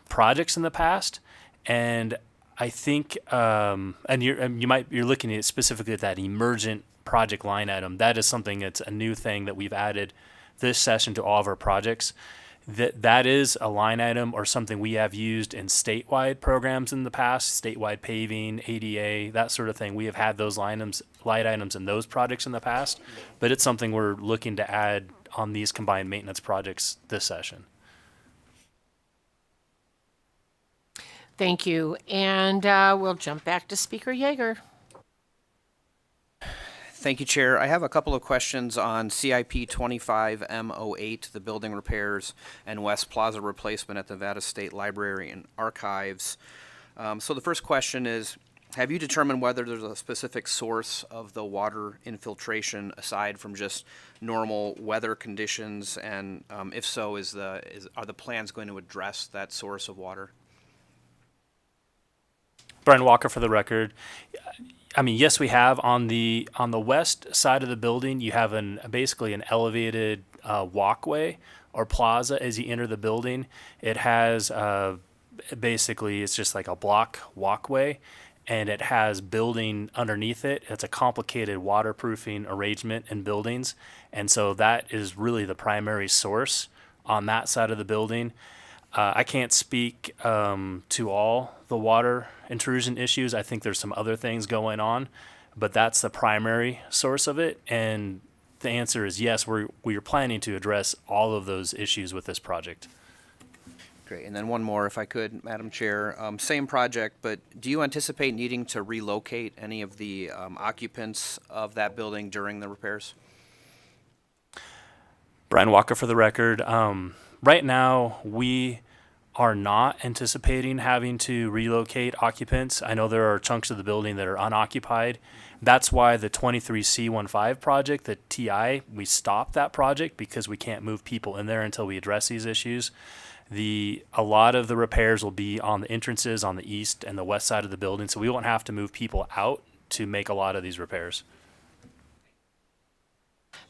projects in the past, and I think you're looking at specifically at that emergent project line item. That is something that's a new thing that we've added this session to all of our projects. That is a line item or something we have used in statewide programs in the past, statewide paving, ADA, that sort of thing. We have had those line items in those projects in the past, but it's something we're looking to add on these combined maintenance projects this session.
Thank you. And we'll jump back to Speaker Yeager.
Thank you, Chair. I have a couple of questions on CIP 25M08, the building repairs and West Plaza replacement at the Nevada State Library and Archives. So the first question is, have you determined whether there's a specific source of the water infiltration aside from just normal weather conditions? And if so, are the plans going to address that source of water?
Brian Walker for the record. I mean, yes, we have on the west side of the building. You have basically an elevated walkway or plaza as you enter the building. It has basically it's just like a block walkway, and it has building underneath it. It's a complicated waterproofing arrangement in buildings, and so that is really the primary source on that side of the building. I can't speak to all the water intrusion issues. I think there's some other things going on, but that's the primary source of it. And the answer is yes, we're planning to address all of those issues with this project.
Great. And then one more, if I could, Madam Chair. Same project, but do you anticipate needing to relocate any of the occupants of that building during the repairs?
Brian Walker for the record. Right now, we are not anticipating having to relocate occupants. I know there are chunks of the building that are unoccupied. That's why the 23C15 project, the TI, we stopped that project because we can't move people in there until we address these issues. A lot of the repairs will be on the entrances on the east and the west side of the building, so we won't have to move people out to make a lot of these repairs.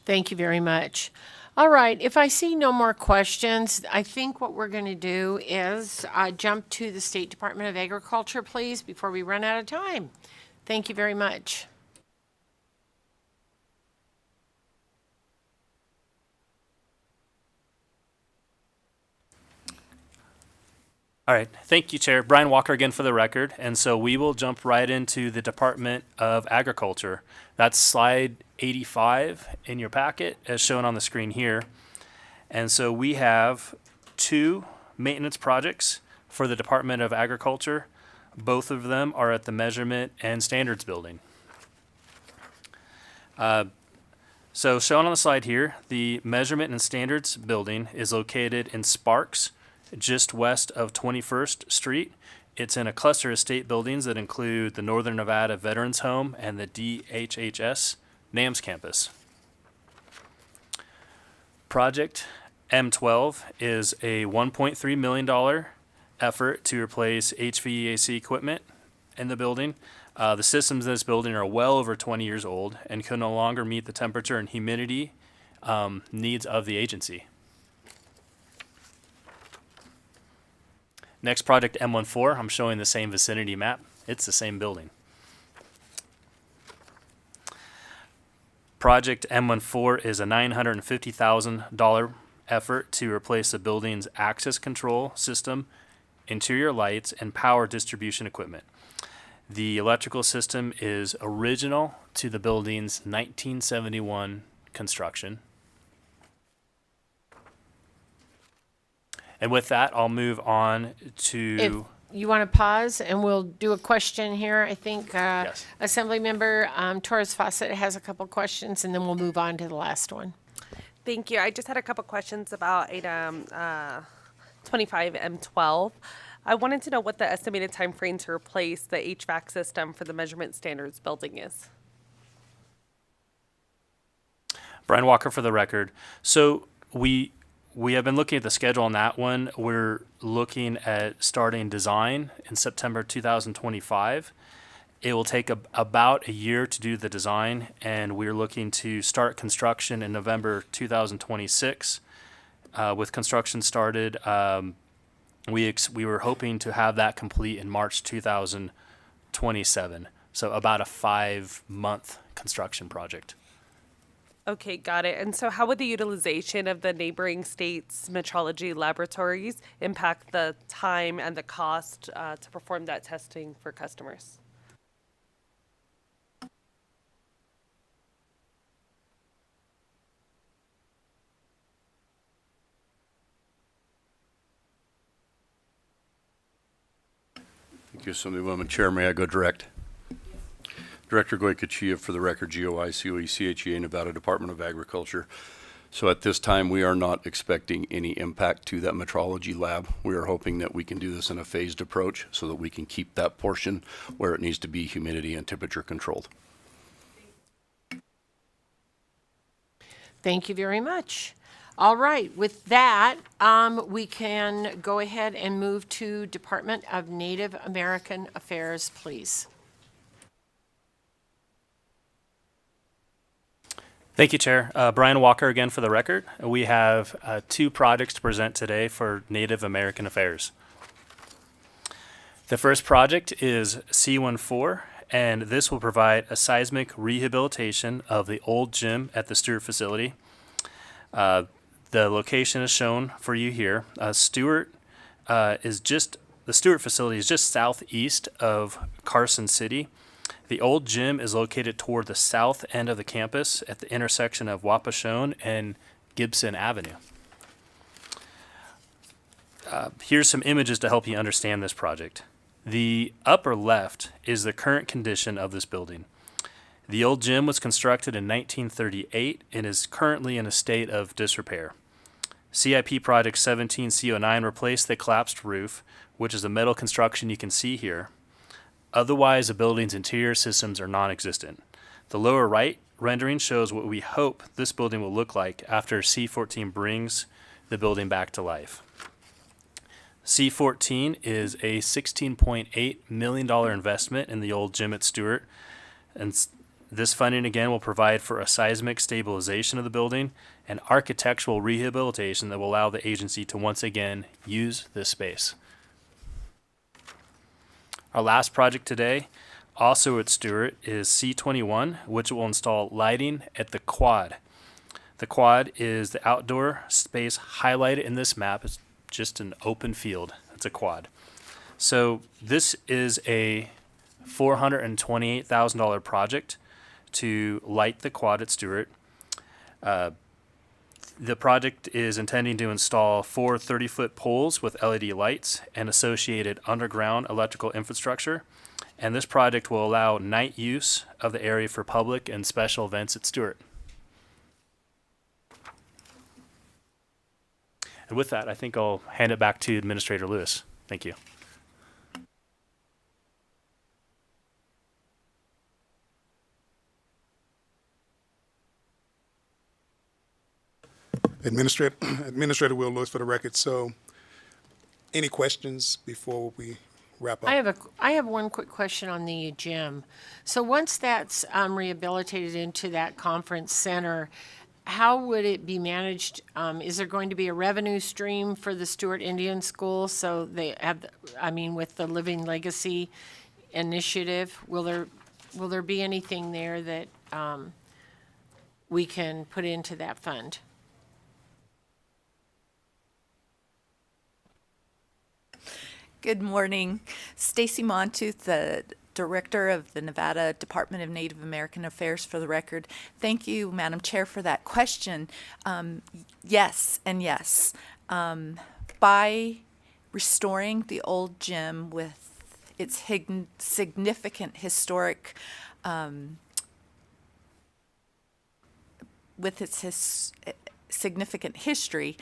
Thank you very much. All right, if I see no more questions, I think what we're going to do is jump to the State Department of Agriculture, please, before we run out of time. Thank you very much.
All right, thank you, Chair. Brian Walker again for the record. And so we will jump right into the Department of Agriculture. That's slide 85 in your packet as shown on the screen here. And so we have 2 maintenance projects for the Department of Agriculture. Both of them are at the Measurement and Standards Building. So shown on the slide here, the Measurement and Standards Building is located in Sparks, just west of 21st Street. It's in a cluster of state buildings that include the Northern Nevada Veterans Home and the DHHS NAMS campus. Project M12 is a $1.3 million effort to replace HVAC equipment in the building. The systems in this building are well over 20 years old and can no longer meet the temperature and humidity needs of the agency. Next project, M14, I'm showing the same vicinity map. It's the same building. Project M14 is a $950,000 effort to replace the building's access control system, interior lights, and power distribution equipment. The electrical system is original to the building's 1971 construction. And with that, I'll move on to...
If you want to pause, and we'll do a question here. I think
Yes.
Assemblymember Torres Fawcett has a couple questions, and then we'll move on to the last one.
Thank you. I just had a couple questions about item 25M12. I wanted to know what the estimated time frame to replace the HVAC system for the Measurement Standards Building is.
Brian Walker for the record. So we have been looking at the schedule on that one. We're looking at starting design in September 2025. It will take about a year to do the design, and we're looking to start construction in November 2026. with construction started. We were hoping to have that complete in March 2027. So about a 5-month construction project.
Okay, got it. And so how would the utilization of the neighboring states' metrology laboratories impact the time and the cost to perform that testing for customers?
Thank you, Assemblywoman Chair. May I go direct? Director Goycochea, for the record, GOI, COE, CHEA, Nevada Department of Agriculture. So at this time, we are not expecting any impact to that metrology lab. We are hoping that we can do this in a phased approach so that we can keep that portion where it needs to be humidity and temperature controlled.
Thank you very much. All right, with that, we can go ahead and move to Department of Native American Affairs, please.
Thank you, Chair. Brian Walker again for the record. We have 2 projects to present today for Native American Affairs. The first project is C14, and this will provide a seismic rehabilitation of the old gym at the Stewart facility. The location is shown for you here. The Stewart facility is just southeast of Carson City. The old gym is located toward the south end of the campus at the intersection of Wapashone and Gibson Avenue. Here's some images to help you understand this project. The upper left is the current condition of this building. The old gym was constructed in 1938 and is currently in a state of disrepair. CIP Project 17C09 replaced the collapsed roof, which is the metal construction you can see here. Otherwise, the building's interior systems are non-existent. The lower right rendering shows what we hope this building will look like after C14 brings the building back to life. C14 is a $16.8 million investment in the old gym at Stewart, and this funding again will provide for a seismic stabilization of the building and architectural rehabilitation that will allow the agency to once again use this space. Our last project today, also at Stewart, is C21, which will install lighting at the quad. The quad is the outdoor space highlighted in this map. It's just an open field. It's a quad. So this is a $428,000 project to light the quad at Stewart. The project is intending to install 4 30-foot poles with LED lights and associated underground electrical infrastructure. And this project will allow night use of the area for public and special events at Stewart. And with that, I think I'll hand it back to Administrator Lewis. Thank you.
Administrator Will Lewis for the record. So, any questions before we wrap up?
I have one quick question on the gym. So once that's rehabilitated into that conference center, how would it be managed? Is there going to be a revenue stream for the Stewart Indian School? So they have, with the Living Legacy initiative, will there be anything there that we can put into that fund?
Good morning. Stacy Montooth, the Director of the Nevada Department of Native American Affairs for the record. Thank you, Madam Chair, for that question. Yes and yes. By restoring the old gym with its significant historic significant history,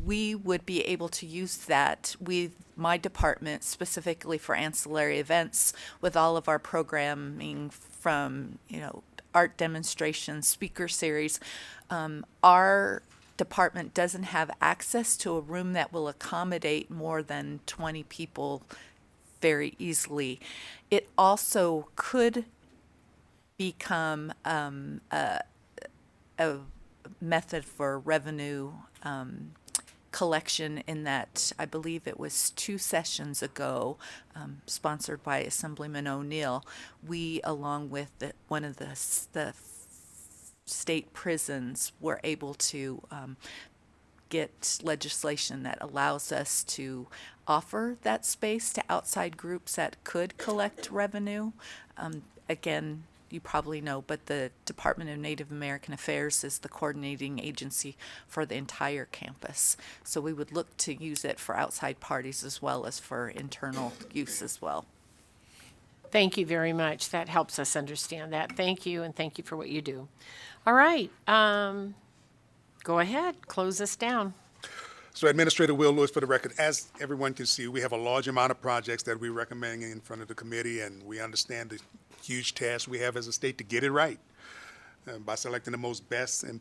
we would be able to use that with my department specifically for ancillary events with all of our programming from, art demonstrations, speaker series. Our department doesn't have access to a room that will accommodate more than 20 people very easily. It also could become a method for revenue collection in that I believe it was 2 sessions ago, sponsored by Assemblyman O'Neill. We, along with one of the state prisons, were able to get legislation that allows us to offer that space to outside groups that could collect revenue. Again, you probably know, but the Department of Native American Affairs is the coordinating agency for the entire campus. So we would look to use it for outside parties as well as for internal use as well.
Thank you very much. That helps us understand that. Thank you, and thank you for what you do. All right, go ahead, close us down.
So Administrator Will Lewis, for the record, as everyone can see, we have a large amount of projects that we're recommending in front of the committee, and we understand the huge task we have as a state to get it right by selecting the most best and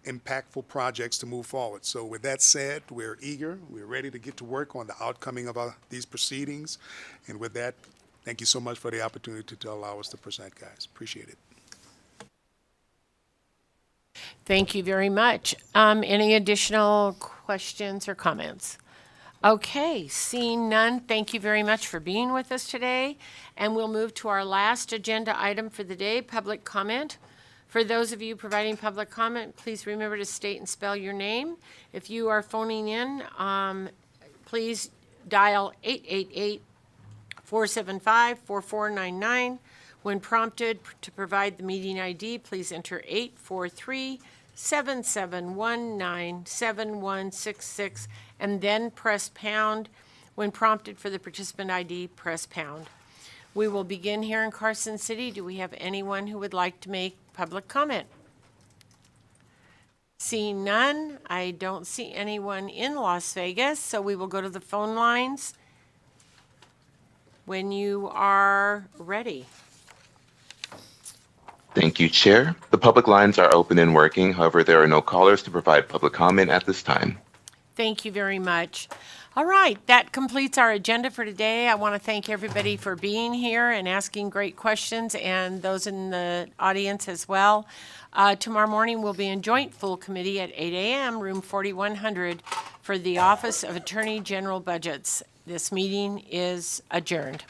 impactful projects to move forward. So with that said, we're eager, we're ready to get to work on the outcoming of these proceedings. And with that, thank you so much for the opportunity to allow us to present, guys. Appreciate it.
Thank you very much. Any additional questions or comments? Okay, seeing none, thank you very much for being with us today. And we'll move to our last agenda item for the day, public comment. For those of you providing public comment, please remember to state and spell your name. If you are phoning in, please dial 888-475-4499. When prompted to provide the meeting ID, please enter 843-7719-7166 and then press pound. When prompted for the participant ID, press pound. We will begin here in Carson City. Do we have anyone who would like to make public comment? Seeing none, I don't see anyone in Las Vegas, so we will go to the phone lines when you are ready.
Thank you, Chair. The public lines are open and working. However, there are no callers to provide public comment at this time.
Thank you very much. All right, that completes our agenda for today. I want to thank everybody for being here and asking great questions, and those in the audience as well. Tomorrow morning, we'll be in joint full committee at 8 a.m., room 4100, for the Office of Attorney General Budgets. This meeting is adjourned.